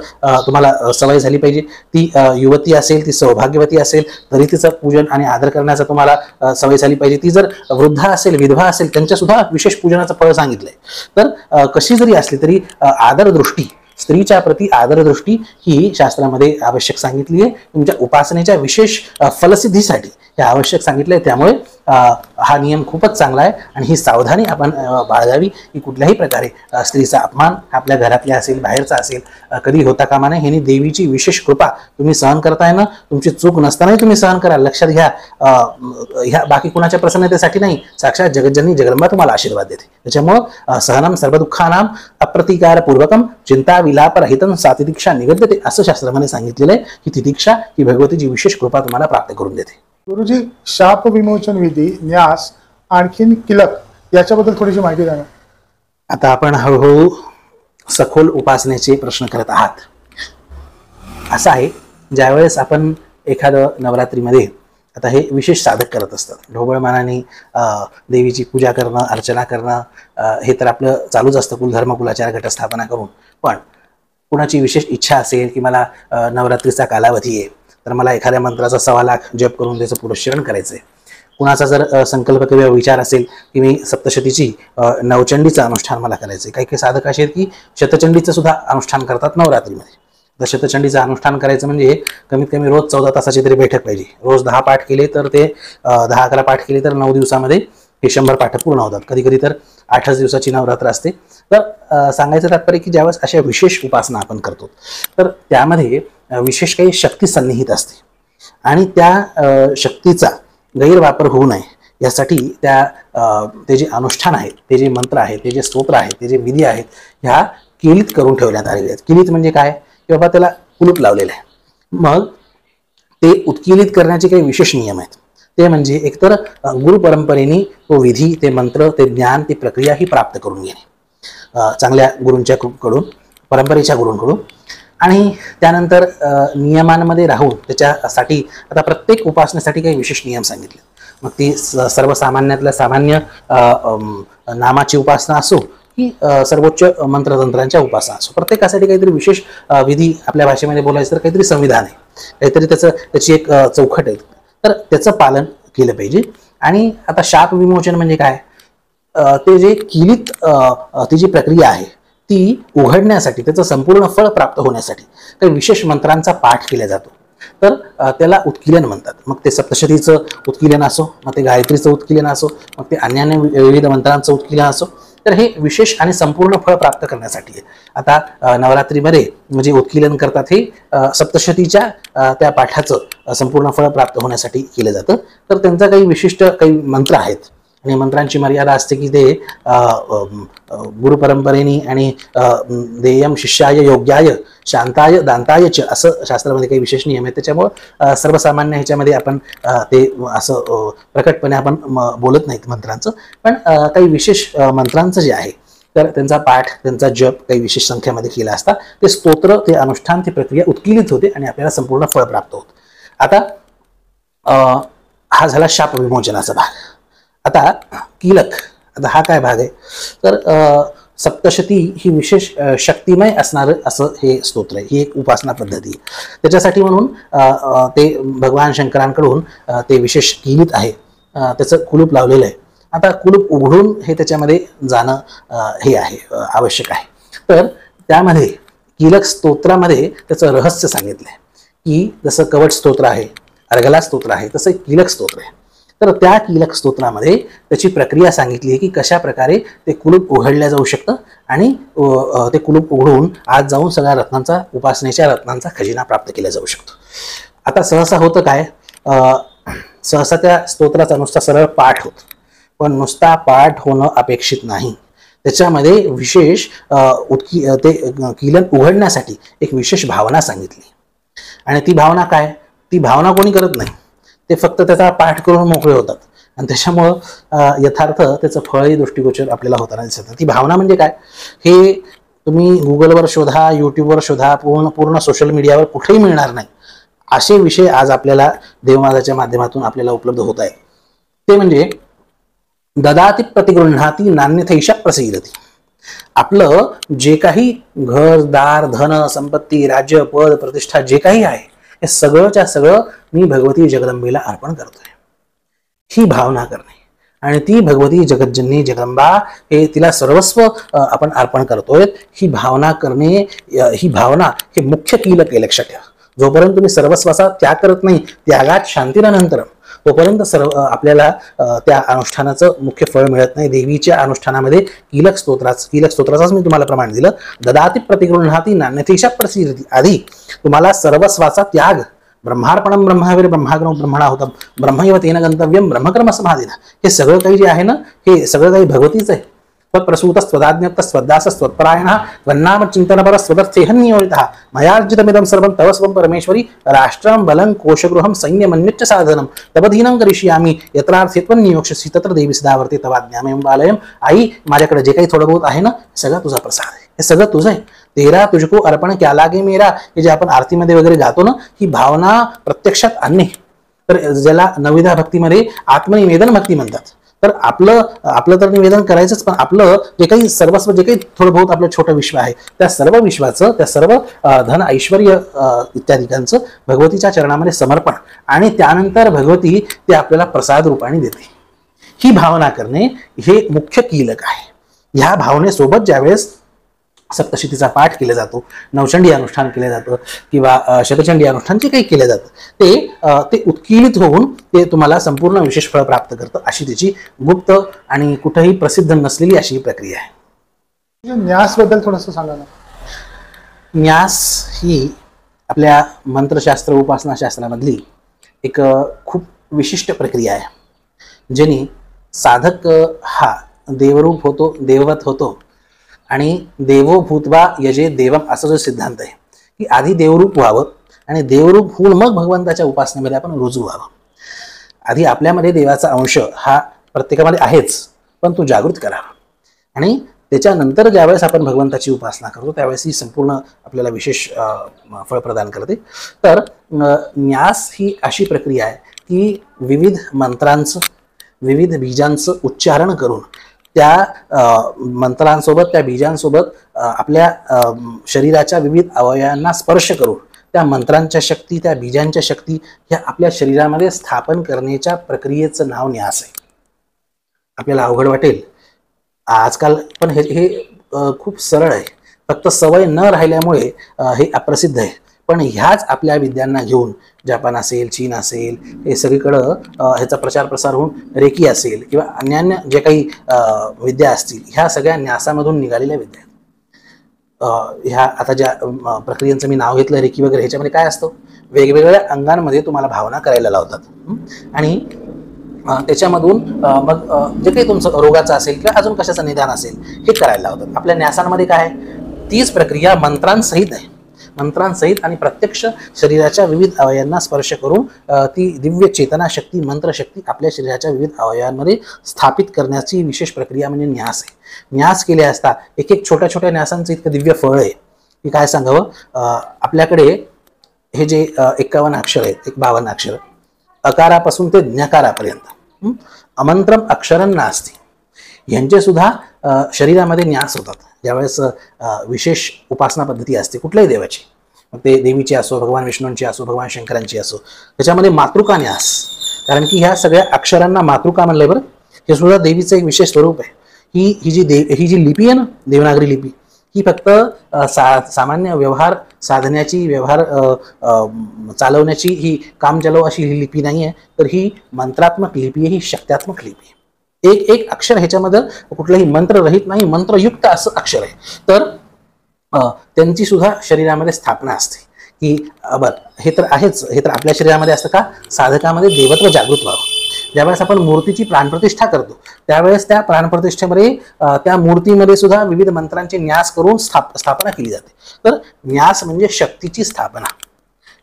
तुम्हाला सवय झाली पाहिजे. ती युवती असेल, ती सौभाग्यवती असेल तरी तिचं पूजन आणि आदर करण्याचं तुम्हाला सवय झाली पाहिजे. ती जर वृद्धा असेल, विधवा असेल, त्यांच्या सुद्धा विशेष पूजनाचं फळ सांगितलंय. तर कशी जरी असली तरी आदर दृष्टी, स्त्रीच्या प्रति आदर दृष्टी ही शास्त्रामध्ये आवश्यक सांगितली आहे. तुमच्या उपासनेच्या विशेष फलसिद्धीसाठी हे आवश्यक सांगितलंय. त्यामुळे हा नियम खूपच चांगला आहे आणि ही सावधानी आपण बाळगावी की कुठल्याही प्रकारे स्त्रीचा अपमान आपल्या घरातल्या असेल, बाहेरचा असेल, कधी होता कामा नये. ह्यानी देवीची विशेष कृपा तुम्ही सहन करताय ना, तुमची चूक नसतानाही तुम्ही सहन करा. लक्षात घ्या, ह्या बाकी कुणाच्या प्रसन्नतेसाठी नाही, साक्षात जगज्जननी जगदंबा तुम्हाला आशीर्वाद देते. त्याच्यामुळं सहनम सर्व दुःखानाम अप्रतिकार पूर्वकम चिंता विलाप रहितम सातिदीक्षा निगद्यते असं शास्त्रामध्ये सांगितलेलं आहे की तितिक्षा ही भगवतीची विशेष कृपा तुम्हाला प्राप्त करून देते. गुरुजी, शाप विमोचन विधी, न्यास, आणखीन किलक याच्याबद्दल थोडीशी माहिती द्या. आता आपण हळूहळू सखोल उपासनेचे प्रश्न करत आहात. असं आहे, ज्यावेळेस आपण एखादं नवरात्रीमध्ये आता हे विशेष साधक करत असतात, ढोबळमानाने देवीची पूजा करणं, अर्चना करणं हे तर आपलं चालूच असतं, कुलधर्म कुलाचार घटस्थापना करून. पण कुणाची विशेष इच्छा असेल की मला नवरात्रीचा कालावधी आहे तर मला एखाद्या मंत्राचा 1.25 लाख जप करून त्याचं पुरस्चरण करायचं आहे. कुणाचा जर संकल्प किंवा विचार असेल की मी सप्तशतीची नवचंडीचं अनुष्ठान मला करायचं आहे. काही काही साधक असे आहेत की शतचंडीचं सुद्धा अनुष्ठान करतात नवरात्रीमध्ये. दशतचंडीचं अनुष्ठान करायचं म्हणजे कमीत कमी रोज 14 तासाची तरी बैठक पाहिजे. रोज 10 पाठ केले तर ते 10-11 पाठ केले तर 9 दिवसामध्ये हे 100 पाठ पूर्ण होतात. कधी कधी तर 8च दिवसाची नवरात्र असते. तर सांगायचं तात्पर्य की ज्यावेळेस अशा विशेष उपासना आपण करतो तर त्यामध्ये विशेष काही शक्ती सन्निहित असते आणि त्या शक्तीचा गैरवापर होऊ नये यासाठी ते जे अनुष्ठान आहेत, ते जे मंत्र आहेत, ते जे स्तोत्र आहेत, ते जे विधी आहेत ह्या किलीत करून ठेवण्यात आलेले आहेत. किलीत म्हणजे काय की बाबा त्याला कुलूप लावलेलं आहे. मग ते उत्किलित करण्याचे काही विशेष नियम आहेत. ते म्हणजे एकतर गुरु परंपरेने तो विधी, ते मंत्र, ते ज्ञान, ती प्रक्रिया ही प्राप्त करून घेणे चांगल्या गुरूंच्या कडून, परंपरेच्या गुरूंकडून. आणि त्यानंतर नियमांमध्ये राहून त्याच्यासाठी आता प्रत्येक उपासनेसाठी काही विशेष नियम सांगितले. मग ती सर्वसामान्यातल्या सामान्य नामाची उपासना असो की सर्वोच्च मंत्रतंत्रांच्या उपासना असो, प्रत्येकासाठी काहीतरी विशेष विधी, आपल्या भाषेमध्ये बोलायचं तर काहीतरी संविधान आहे, काहीतरी त्याची एक चौकट आहे. तर त्याचं पालन केलं पाहिजे. आणि आता शाप विमोचन म्हणजे काय, ते जे किलीत ती जी प्रक्रिया आहे ती उघडण्यासाठी, त्याचं संपूर्ण फळ प्राप्त होण्यासाठी काही विशेष मंत्रांचा पाठ केला जातो. तर त्याला उत्किलन म्हणतात. मग ते सप्तशतीचं उत्किलन असो, मग ते गायत्रीचं उत्किलन असो, मग ते अन्य विविध मंत्रांचं उत्किलन असो, तर हे विशेष आणि संपूर्ण फळ प्राप्त करण्यासाठी आहे. आता नवरात्रीमध्ये म्हणजे उत्किलन करतात हे सप्तशतीच्या त्या पाठाचं संपूर्ण फळ प्राप्त होण्यासाठी केलं जातं. तर त्यांचा काही विशिष्ट काही मंत्र आहेत आणि मंत्रांची मर्यादा असते की ते गुरुपरंपरेने आणि देयम शिष्याय योग्याय शांताय दांताय च असं शास्त्रामध्ये काही विशेष नियम आहेत. त्याच्यामुळं सर्वसामान्य ह्याच्यामध्ये आपण ते असं प्रकटपणे आपण बोलत नाहीत मंत्रांचं, पण काही विशेष मंत्रांचं जे आहे तर त्यांचा पाठ, त्यांचा जप काही विशेष संख्येमध्ये केला असता ते स्तोत्र, ते अनुष्ठान, ती प्रक्रिया उत्किलित होते आणि आपल्याला संपूर्ण फळ प्राप्त होतं. आता हा झाला शाप विमोचनाचा भाग. आता कीलक, आता हा काय भाग आहे तर सप्तशती ही विशेष शक्तिमय असणारं असं हे स्तोत्र आहे, ही एक उपासना पद्धती आहे. त्याच्यासाठी म्हणून ते भगवान शंकरांकडून ते विशेष कीलित आहे, त्याचं कुलूप लावलेलं आहे. आता कुलूप उघडून हे त्याच्यामध्ये जाणं हे आहे आवश्यक आहे. तर त्यामध्ये कीलक स्तोत्रामध्ये त्याचं रहस्य सांगितलं आहे की जसं कवच स्तोत्र आहे, अर्गला स्तोत्र आहे, तसं कीलक स्तोत्र आहे. तर त्या कीलक स्तोत्रामध्ये त्याची प्रक्रिया सांगितली आहे की कशा प्रकारे ते कुलूप उघडल्या जाऊ शकतं आणि ते कुलूप उघडून आज जाऊन सगळ्या रत्नांचा, उपासनेच्या रत्नांचा खजिना प्राप्त केला जाऊ शकतो. आता सहसा होतं काय, सहसा त्या स्तोत्राचा नुसता सरळ पाठ होतो, पण नुसता पाठ होणं अपेक्षित नाही. त्याच्यामध्ये विशेष ते कीलन उघडण्यासाठी एक विशेष भावना सांगितली. आणि ती भावना काय, ती भावना कोणी करत नाही, ते फक्त त्याचा पाठ करून मोकळे होतात आणि त्याच्यामुळं यथार्थ त्याचं फळही दृष्टिगोचर आपल्याला होताना दिसत. ती भावना म्हणजे काय, हे तुम्ही गुगलवर शोधा, यूट्यूबवर शोधा, पूर्ण सोशल मीडियावर कुठेही मिळणार नाही असे विषय आज आपल्याला देवमागाच्या माध्यमातून आपल्याला उपलब्ध होत आहेत. ते म्हणजे ददाती प्रतिगृह्णाती नान्यथैषा प्रसीदती. आपलं जे काही घर, दार, धन, संपत्ती, राज्य, पद, प्रतिष्ठा जे काही आहे हे सगळंच्या सगळं मी भगवती जगदंबेला अर्पण करतोय, ही भावना करणे. आणि ती भगवती जगज्जननी जगदंबा हे तिला सर्वस्व आपण अर्पण करतोय, ही भावना करणे, ही भावना हे मुख्य कीलक आहे. लक्षात ठेवा, जोपर्यंत तुम्ही सर्वस्वाचा त्याग करत नाही, त्यागात शांतीनंतर, तोपर्यंत आपल्याला त्या अनुष्ठानाचं मुख्य फळ मिळत नाही. देवीच्या अनुष्ठानामध्ये कीलक स्तोत्राचाच मी तुम्हाला प्रमाण दिलं. ददाती प्रतिगृह्णाती नान्यथैषा प्रसीदती. आधी तुम्हाला सर्वस्वाचा त्याग, ब्रह्मार्पणम ब्रह्मावीर ब्रह्माग्रह ब्रह्मणा होतं ब्रह्मैव तेन गंतव्यम ब्रह्मकर्म समाधीना. हे सगळं काही जे आहे ना, हे सगळं काही भगवतीच आहे. त्वत्प्रसूत स्वदाज्ञप्त स्वदास स्वत्परायण त्वन्नाम चिंतनपर स्वदर्थेहन्नियोजितः मयार्जितमिदं सर्वं तव स्वं परमेश्वरी राष्ट्रं बलं कोशगृहं सैन्यमन्विच्च साधनं तवधीनं करिष्यामि यत्रार्थे त्वं नियोक्ष्यसि तत्र देवी सदावर्ते तवाज्ञामेव बालयम. आई, माझ्याकडे जे काही थोडं बहुत आहे ना, सगळं तुझा प्रसाद आहे, हे सगळं तुझं आहे. तेरा तुझको अर्पण क्या लागे मेरा, हे जे आपण आरतीमध्ये वगैरे गातो ना, ही भावना प्रत्यक्षात आणणे. तर ज्याला नवविधा भक्तीमध्ये आत्मनिवेदन भक्ती म्हणतात. तर आपलं तर निवेदन करायचंच, पण आपलं जे काही सर्वस्व, जे काही थोडं बहुत आपलं छोटं विश्व आहे, त्या सर्व विश्वाचं, त्या सर्व धन ऐश्वर इत्यादिकांचं भगवतीच्या चरणामध्ये समर्पण, आणि त्यानंतर भगवती ते आपल्याला प्रसाद रूपाने देते. ही भावना करणे हे मुख्य कीलक आहे. ह्या भावनेसोबत ज्यावेळेस सप्तशतीचा पाठ केला जातो, नवचंडी अनुष्ठान केलं जातं किंवा शतचंडी अनुष्ठान जे काही केलं जातं ते उत्कीलित होऊन ते तुम्हाला संपूर्ण विशेष फळ प्राप्त करतं. अशी त्याची गुप्त आणि कुठेही प्रसिद्ध नसलेली अशी प्रक्रिया आहे. न्यासबद्दल थोडंसं सांगा ना. न्यास ही आपल्या मंत्रशास्त्र उपासनाशास्त्रामधली एक खूप विशिष्ट प्रक्रिया आहे, ज्याने साधक हा देवरूप होतो, देववत होतो आणि देवो भूतवा यजे देवम असा जो सिद्धांत आहे की आधी देवरूप व्हावं आणि देवरूप होऊन मग भगवंताच्या उपासनेमध्ये आपण रुजू व्हावं. आधी आपल्यामध्ये देवाचा अंश हा प्रत्येकामध्ये आहेच, पण तो जागृत करावा आणि त्याच्यानंतर ज्यावेळेस आपण भगवंताची उपासना करतो त्यावेळेस ही संपूर्ण आपल्याला विशेष फळ प्रदान करते. तर न्यास ही अशी प्रक्रिया आहे की विविध मंत्रांचं, विविध बीजांचं उच्चारण करून त्या मंत्रांसोबत, त्या बीजांसोबत आपल्या शरीराच्या विविध अवयवांना स्पर्श करून त्या मंत्रांच्या शक्ती, त्या बीजांच्या शक्ती ह्या आपल्या शरीरामध्ये स्थापन करण्याच्या प्रक्रियेचं नाव न्यास आहे. आपल्याला अवघड वाटेल आजकाल, पण हे खूप सरळ आहे. फक्त सवय न राहिल्यामुळे हे अप्रसिद्ध आहे. पण ह्याच आपल्या विद्यांना घेऊन जपान असेल, चीन असेल, हे सगळीकडं ह्याचा प्रचार प्रसार होऊन रेकी असेल किंवा अन्यान्य जे काही विद्या असतील, ह्या सगळ्या न्यासामधून निघालेल्या विद्या आहेत. ह्या आता ज्या प्रक्रियांचं मी नाव घेतलं रेकी वगैरे, ह्याच्यामध्ये काय असतं, वेगवेगळ्या अंगांमध्ये तुम्हाला भावना करायला लावतात आणि त्याच्यामधून मग जे काही तुमचं रोगाचं असेल किंवा अजून कशाचं निदान असेल हे करायला लावतात. आपल्या न्यासांमध्ये काय आहे, तीच प्रक्रिया मंत्रांसहित आहे. मंत्रांसहित आणि प्रत्यक्ष शरीराच्या विविध अवयवांना स्पर्श करून ती दिव्य चेतना शक्ती, मंत्रशक्ती आपल्या शरीराच्या विविध अवयवांमध्ये स्थापित करण्याची विशेष प्रक्रिया म्हणजे न्यास आहे. न्यास केले असता एक एक छोट्या छोट्या न्यासांचं इतकं दिव्य फळ आहे की काय सांगावं. आपल्याकडे हे जे 51 अक्षर आहेत, 52 अक्षर, अकारापासून ते ज्ञकारापर्यंत अमंत्रम अक्षरं नास्ति, यांचे सुद्धा शरीरामध्ये न्यास होतात. ज्यावेळेस विशेष उपासना पद्धती असते कुठल्याही देवाची, मग ते देवीची असो, भगवान विष्णूंची असो, भगवान शंकरांची असो, त्याच्यामध्ये मातृका न्यास, कारण की ह्या सगळ्या अक्षरांना मातृका म्हणलंय बरं. हे सुद्धा देवीचं एक विशेष स्वरूप आहे. ही जी लिपी आहे ना, देवनागरी लिपी, ही फक्त सामान्य व्यवहार साधण्याची, व्यवहार चालवण्याची ही काम चालव अशी ही लिपी नाही आहे, तर ही मंत्रात्मक लिपी आहे, ही शक्त्यात्मक लिपी आहे. एक एक अक्षर ह्याच्यामध्ये कुठलंही मंत्र रहित नाही, मंत्रयुक्त असं अक्षर आहे. तर त्यांची सुद्धा शरीरामध्ये स्थापना असते की बरं हे तर आहेच, हे तर आपल्या शरीरामध्ये असतं का, साधकामध्ये देवत्व जागृत व्हावं. ज्यावेळेस आपण मूर्तीची प्राणप्रतिष्ठा करतो त्यावेळेस त्या प्राणप्रतिष्ठेमध्ये त्या मूर्तीमध्ये सुद्धा विविध मंत्रांचे न्यास करून स्थापना केली जाते. तर न्यास म्हणजे शक्तीची स्थापना,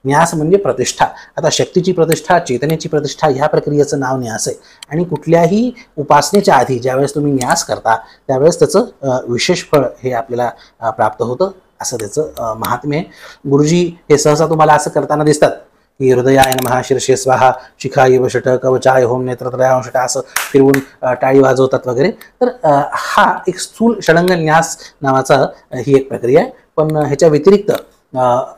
न्यास म्हणजे प्रतिष्ठा. आता शक्तीची प्रतिष्ठा, चेतनेची प्रतिष्ठा, ह्या प्रक्रियेचं नाव न्यास आहे. आणि कुठल्याही उपासनेच्या आधी ज्यावेळेस तुम्ही न्यास करता त्यावेळेस त्याचं विशेष फळ हे आपल्याला प्राप्त होतं, असं त्याचं महात्म्य आहे. गुरुजी हे सहसा तुम्हाला असं करताना दिसतात की हृदयाय नमः, शीर्षे स्वाहा, शिखाय वषट, कवचाय होम, नेत्रत्रयांशट असं फिरवून टाळी वाजवतात वगैरे. तर हा एक स्थूल षडंग न्यास नावाचा ही एक प्रक्रिया आहे. पण ह्याच्या व्यतिरिक्त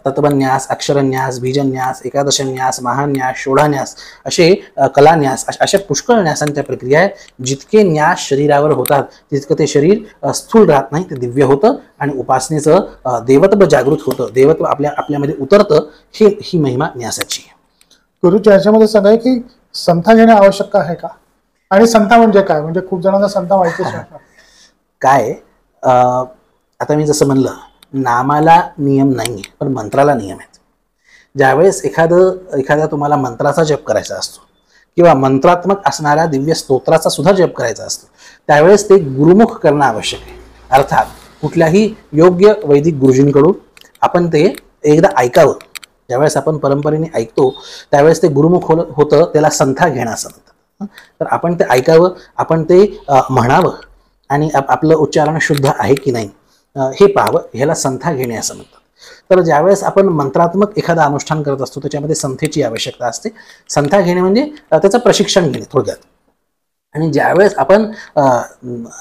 तत्वन्यास, अक्षरन्यास, बीजन्यास, एकादशन्यास, महान्यास, षोडान्यास असे कलान्यास, अशा पुष्कळ न्यासांच्या प्रक्रिया आहेत. जितके न्यास शरीरावर होतात तितकं ते शरीर स्थूल राहत नाही, ते दिव्य होतं आणि उपासनेचं देवत्व जागृत होतं, देवत्व आपल्यामध्ये उतरतं. ही महिमा न्यासाची आहे. गुरुजी याच्यामध्ये सांगाय की संथा घेणे आवश्यक आहे का, आणि संथा म्हणजे काय, म्हणजे खूप जणांना संथा माहितीच नाही काय. आता मी जसं म्हणलं, नामाला नियम नाही पण मंत्राला नियम आहेत. ज्यावेळेस एखादा तुम्हाला मंत्राचा जप करायचा असतो किंवा मंत्रात्मक असणाऱ्या दिव्य स्तोत्राचा सुद्धा जप करायचा असतो त्यावेळेस ते गुरुमुख करणं आवश्यक आहे. अर्थात कुठल्याही योग्य वैदिक गुरुजींकडून आपण ते एकदा ऐकावं. ज्यावेळेस आपण परंपरेने ऐकतो त्यावेळेस ते गुरुमुख होतं, त्याला संथा घेणं असं म्हणतात. तर आपण ते ऐकावं, आपण ते म्हणावं आणि आपलं उच्चारण शुद्ध आहे की नाही हे पाहावं, ह्याला संथा घेणे असं म्हणतात. तर ज्यावेळेस आपण मंत्रात्मक एखादा अनुष्ठान करत असतो त्याच्यामध्ये संथेची आवश्यकता असते. संथा घेणे म्हणजे त्याचं प्रशिक्षण घेणे थोडक्यात. आणि ज्यावेळेस आपण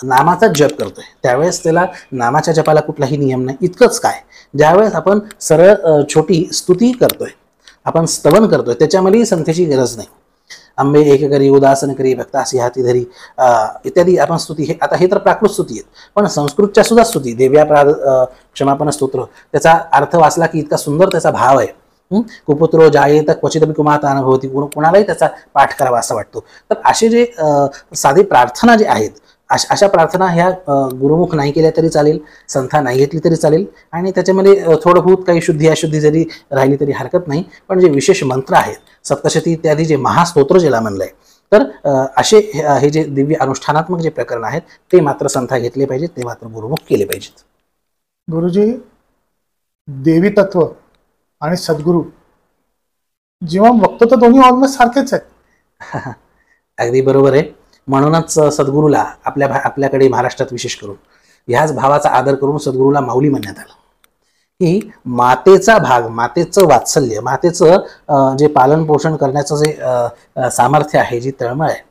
नामाचा जप करतोय त्यावेळेस त्याला नामाच्या जपाला कुठलाही नियम नाही. इतकंच काय, ज्यावेळेस आपण सरळ छोटी स्तुती करतोय, आपण स्तवन करतोय, त्याच्यामध्येही संथेची गरज नाही. अंबे एक करी उदासन करी भक्तासी हाती धरी इत्यादी आपण स्तुती, हे आता हे तर प्राकृत स्तुती आहेत, पण संस्कृतच्या सुद्धा स्तुती देव्या क्षमापण स्तोत्र, त्याचा अर्थ वाचला की इतका सुंदर त्याचा भाव आहे. कुपुत्रो जायेत क्वचिदपि कुमाता अनुभवती, कोणालाही त्याचा पाठ करावा असा वाटतो. तर असे जे साधी प्रार्थना जे आहेत, अशा प्रार्थना ह्या गुरुमुख नाही केल्या तरी चालेल, संथा नाही घेतली तरी चालेल, आणि त्याच्यामध्ये थोडंबहुत काही शुद्धी अशुद्धी जरी राहिली तरी हरकत नाही. पण जे विशेष मंत्र आहेत, सप्तशती इत्यादी जे महास्तोत्र ज्याला म्हणलंय, तर असे हे जे दिव्य अनुष्ठानात्मक जे प्रकरण आहेत ते मात्र संथा घेतले पाहिजेत, ते मात्र गुरुमुख केले पाहिजेत. गुरुजी, देवी तत्व आणि सद्गुरू जेव्हा बघतो तर दोन्ही ऑलमोस्ट सारखेच आहेत. अगदी बरोबर आहे. म्हणूनच सद्गुरूला आपल्याकडे महाराष्ट्रात विशेष करून ह्याच भावाचा आदर करून सद्गुरूला माऊली म्हणण्यात आलं, की मातेचा भाग, मातेचं वात्सल्य, मातेचं जे पालन पोषण करण्याचं जे सामर्थ्य आहे, जी तळमळ आहे,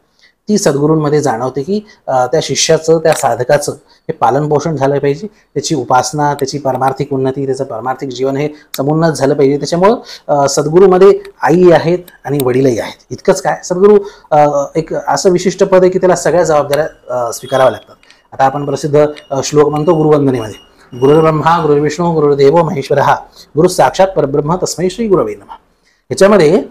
ती सद्गुरूंमध्ये जाणवते, की त्या शिष्याचं, त्या साधकाचं हे पालन पोषण झालं पाहिजे, त्याची उपासना, त्याची पारमार्थिक उन्नती, त्याचं पारमार्थिक जीवन हे समुन्नत झालं पाहिजे. त्याच्यामुळं सद्गुरूमध्ये आई आहेत आणि वडीलही आहेत. इतकंच काय, सद्गुरू एक असं विशिष्ट पद आहे की त्याला सगळ्या जबाबदाऱ्या स्वीकाराव्या लागतात. आता आपण प्रसिद्ध श्लोक म्हणतो गुरुवंदनेमध्ये, गुरुर्ब्रह्मा गुरुर्विष्णू गुरुर्देव महेश्वरः गुरु साक्षात परब्रह्म तस्मै श्री गुरवे नमः. ह्याच्यामध्ये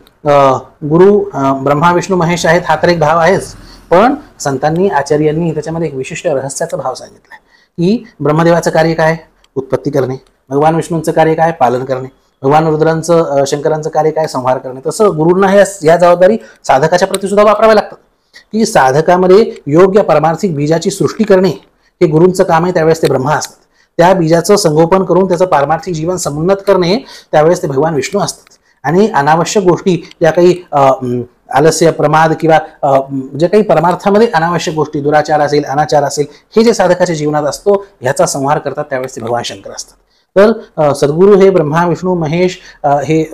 गुरु ब्रह्मा विष्णू महेश आहेत, हा तर एक भाव आहेच, पण संतांनी, आचार्यांनी त्याच्यामध्ये एक विशिष्ट रहस्याचा भाव सांगितलाय, की ब्रह्मदेवाचं कार्य काय, उत्पत्ती करणे, भगवान विष्णूंचं कार्य काय, पालन करणे, भगवान रुद्रांचं, शंकरांचं कार्य काय, संहार करणे. तसं गुरूंना या जबाबदारी साधकाच्या प्रती सुद्धा वापराव्या लागतात, की साधकामध्ये योग्य पारमार्थिक बीजाची सृष्टी करणे हे गुरूंचं काम आहे. त्यावेळेस ते ब्रह्मा असतात. त्या बीजाचं संगोपन करून त्याचं पारमार्थिक जीवन समुन्नत करणे त्यावेळेस ते भगवान विष्णू असतात. आणि अनावश्यक गोष्टी, ज्या काही आलस्य, प्रमाद किंवा जे काही परमार्थामध्ये अनावश्यक गोष्टी, दुराचार असेल, अनाचार असेल, हे जे साधकाच्या जीवनात असतो ह्याचा संहार करतात त्यावेळेस ते भगवान शंकर असतात. तर सद्गुरू हे ब्रह्मा विष्णू महेश हे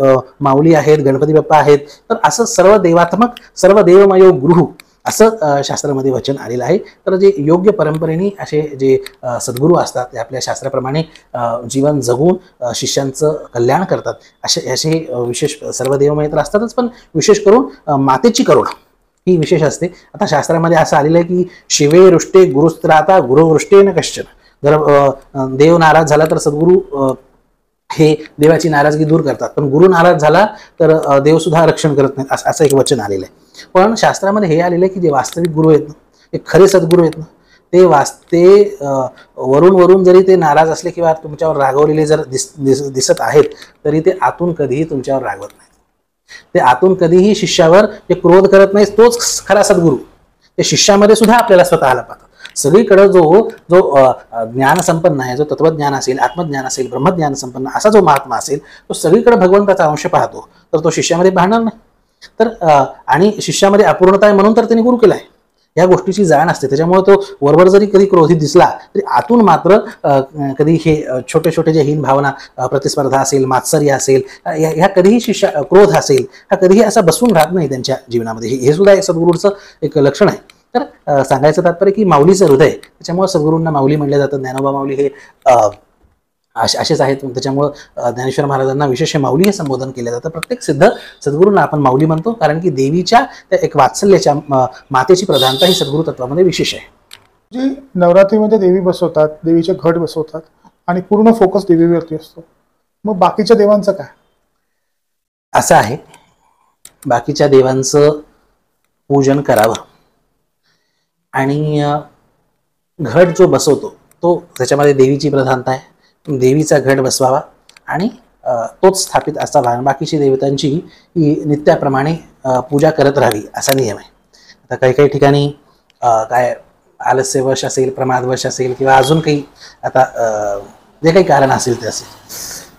माऊली आहेत, गणपती बाप्पा आहेत. तर असं सर्व देवात्मक, सर्व देवमय गुरु असं शास्त्रामध्ये वचन आलेलं आहे. तर जे योग्य परंपरेने असे जे सद्गुरू असतात ते आपल्या शास्त्राप्रमाणे जीवन जगून शिष्यांचं कल्याण करतात. असे विशेष सर्व देवमय तर असतातच, पण विशेष करून मातेची करुणा ही विशेष असते. आता शास्त्रामध्ये असं आलेलं आहे की शिवे रुष्टे गुरुस्त्राता गुरुवृष्टे न कश्चन. जर देव नाराज झाला तर सद्गुरू हे देवाची नाराजगी दूर करतात, पण गुरु नाराज झाला तर देव सुद्धा रक्षण करत नाहीत, असं एक वचन आलेलं आहे. पण शास्त्रामध्ये हे आलेलं आहे की जे वास्तविक गुरु आहेत ना, हे खरे सद्गुरू आहेत ना, ते वरून जरी ते नाराज असले किंवा तुमच्यावर रागवलेले जर दिसत आहेत, तरी ते आतून कधीही तुमच्यावर रागवत नाहीत. ते आतून कधीही शिष्यावर ते क्रोध करत नाहीत. तोच खरा सद्गुरू. ते शिष्यामध्ये सुद्धा आपल्याला स्वतःला पाहतात. सगळीकडे जो ज्ञान संपन्न आहे, जो तत्वज्ञान असेल, आत्मज्ञान असेल, ब्रह्मज्ञान संपन्न असा जो महात्मा असेल, तो सगळीकडे भगवंताचा अंश पाहतो, तर तो शिष्यामध्ये पाहणार नाही. तर आणि शिष्यामध्ये अपूर्णता आहे म्हणून तर त्यांनी गुरु केलाय, या गोष्टीची जाण असते. त्याच्यामुळे तो वरवर जरी कधी क्रोधित दिसला तरी आतून मात्र कधी हे छोटे छोटे जे हीन भावना, प्रतिस्पर्धा असेल, मात्सर्य असेल, ह्या कधीही क्रोध असेल, हा कधीही असा बसून राहत नाही त्यांच्या जीवनामध्ये. हे सुद्धा एक सद्गुरूचं एक लक्षण आहे. तर सांगायचं तात्पर्य की माऊलीचं हृदय, त्याच्यामुळे सद्गुरूंना माऊली म्हणलं जातं. ज्ञानोबा माऊली हे असेच आहेत. त्याच्यामुळं ज्ञानेश्वर महाराजांना विशेष माऊली हे संबोधन केलं जातं. प्रत्येक सिद्ध सद्गुरूंना आपण माऊली म्हणतो, कारण की देवीच्या त्या एक वात्सल्याच्या, मातेची प्रधानता ही सद्गुरू तत्वामध्ये विशेष आहे. जे नवरात्रीमध्ये देवी बसवतात, देवीचे घट बसवतात आणि पूर्ण फोकस देवीवरती असतो, मग बाकीच्या देवांचं काय? असं आहे, बाकीच्या देवांचं पूजन करावं आणि घट जो बसवतो तो त्याच्यामध्ये देवीची प्रधानता आहे, देवीचा घट बसवावा आणि तोच स्थापित असावा. बाकीची देवतांची ही नित्याप्रमाणे पूजा करत राहावी असा नियम आहे. आता काही काही ठिकाणी काय आलस्यवश असेल, प्रमादवश असेल किंवा अजून काही आता जे काही कारण असेल ते असेल,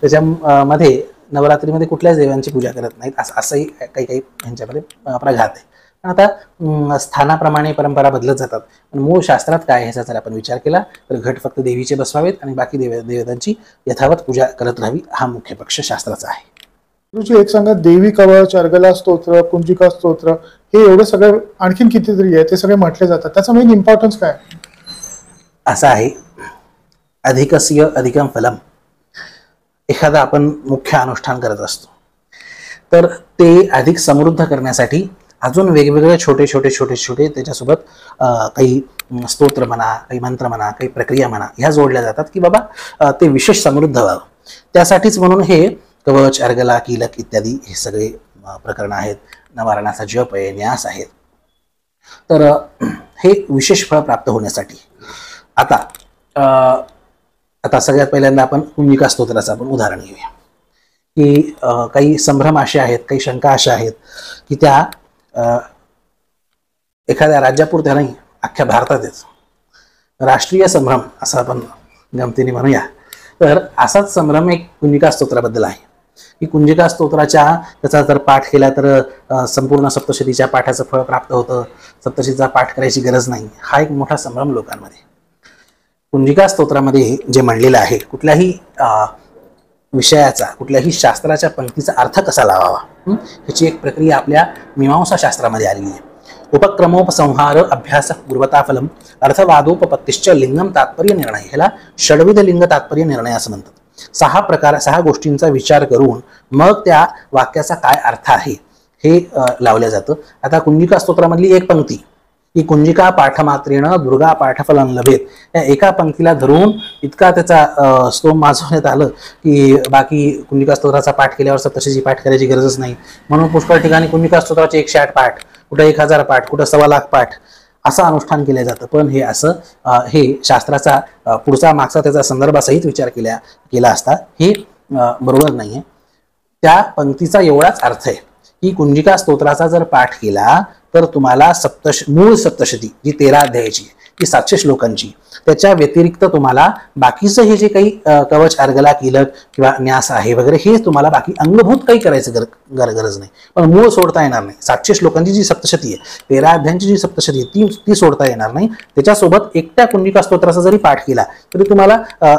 त्याच्यामध्ये नवरात्रीमध्ये कुठल्याच देवांची पूजा करत नाहीत, असंही काही काही यांच्यामध्ये प्रघात आहे. पण आता स्थानाप्रमाणे परंपरा बदलत जातात. पण मूळ शास्त्रात काय ह्याचा जर आपण विचार केला तर घट फक्त देवीचे बसवावेत आणि बाकी देवतांची यथावत पूजा करत राहावी, हा मुख्य पक्ष शास्त्राचा आहे. गुरुजी, एक सांगा, देवी कवच, अर्गला स्तोत्र, कुंजिका स्तोत्र, हे एवढे सगळे आणखीन कितीतरी आहे, ते सगळे म्हटले जातात, त्याचा मेन इम्पॉर्टन्स काय? असं आहे, अधिकस्य अधिकम फलम. एखादा आपण मुख्य अनुष्ठान करत असतो तर ते अधिक समृद्ध करण्यासाठी अजून वेगवेगळे छोटे छोटे छोटे छोटे त्याच्यासोबत काही स्तोत्र म्हणा, काही मंत्र म्हणा, काही प्रक्रिया म्हणा, ह्या जोडल्या जातात की बाबा ते विशेष समृद्ध व्हावं. त्यासाठीच म्हणून हे कवच, अर्गला, कीलक इत्यादी हे सगळे प्रकरण आहेत. नवारणाचा जप आहे, न्यास आहेत. तर हे विशेष फळ प्राप्त होण्यासाठी आता सगळ्यात पहिल्यांदा आपण कुंजिका स्तोत्राचं आपण उदाहरण घेऊया की काही संभ्रम असे आहेत, काही शंका अशा आहेत की त्या एखाद्या राज्यापुरत्या नाही, अख्ख्या भारतातच राष्ट्रीय संभ्रम असं आपण गमतीने म्हणूया. तर असाच संभ्रम एक कुंजिका स्तोत्राबद्दल आहे की कुंजिका स्तोत्राच्या त्याचा जर पाठ केला तर संपूर्ण सप्तशतीच्या पाठाचं फळ प्राप्त होतं, सप्तशतीचा पाठ करायची गरज नाही. हा एक मोठा संभ्रम लोकांमध्ये. कुंजिका स्तोत्रामध्ये जे म्हणलेलं आहे, कुठल्याही विषयाचा, कुठल्याही शास्त्राच्या पंक्तीचा अर्थ कसा लावावा ह्याची एक प्रक्रिया आपल्या मीमांसा शास्त्रामध्ये आलेली आहे. उपक्रमोपसंहार अभ्यास पूर्वता फलम अर्थवादोपपत्तिश्च लिंगम तात्पर्य निर्णय, ह्याला षड्विध लिंग तात्पर्य निर्णय असं म्हणतात. 6 गोष्टींचा विचार करून मग त्या वाक्याचा काय अर्थ आहे हे लावलं जातं. आता कुंजिका स्तोत्रामधली एक पंक्ती की कुंजिका पाठमात्रेण दुर्गा पाठफलन लभेत, या एका पंक्तीला धरून इतका त्याचा स्तोम माजवण्यात आलं की बाकी कुंजिका स्तोत्राचा पाठ केल्यावर सप्तशती पाठ करायची गरजच नाही. म्हणून पुष्कळ ठिकाणी कुंजिका स्तोत्राचे 108 पाठ, कुठं 1000 पाठ, कुठं 1,00,000 पाठ असं अनुष्ठान केलं जातं. पण हे असं हे शास्त्राचा पुढचा मागचा त्याचा संदर्भासहित विचार केला असता हे बरोबर नाही आहे. त्या पंक्तीचा एवढाच अर्थ आहे की कुंजिका स्तोत्राचा जर पाठ केला तर तुम्हाला मूळ सप्तशती जी 13 अध्यायाची, ती 700 श्लोकांची, त्याच्या व्यतिरिक्त तुम्हाला बाकीचं हे जे काही कवच, अर्गला, कीलक किंवा न्यास आहे वगैरे हे तुम्हाला बाकी अंगभूत काही करायचं गरज नाही. पण मूळ सोडता येणार नाही. 700 श्लोकांची जी सप्तशती आहे, 13 अध्यायांची जी सप्तशती आहे ती सोडता येणार नाही. त्याच्यासोबत एकट्या कुंजिका स्तोत्राचा जरी पाठ केला तरी तुम्हाला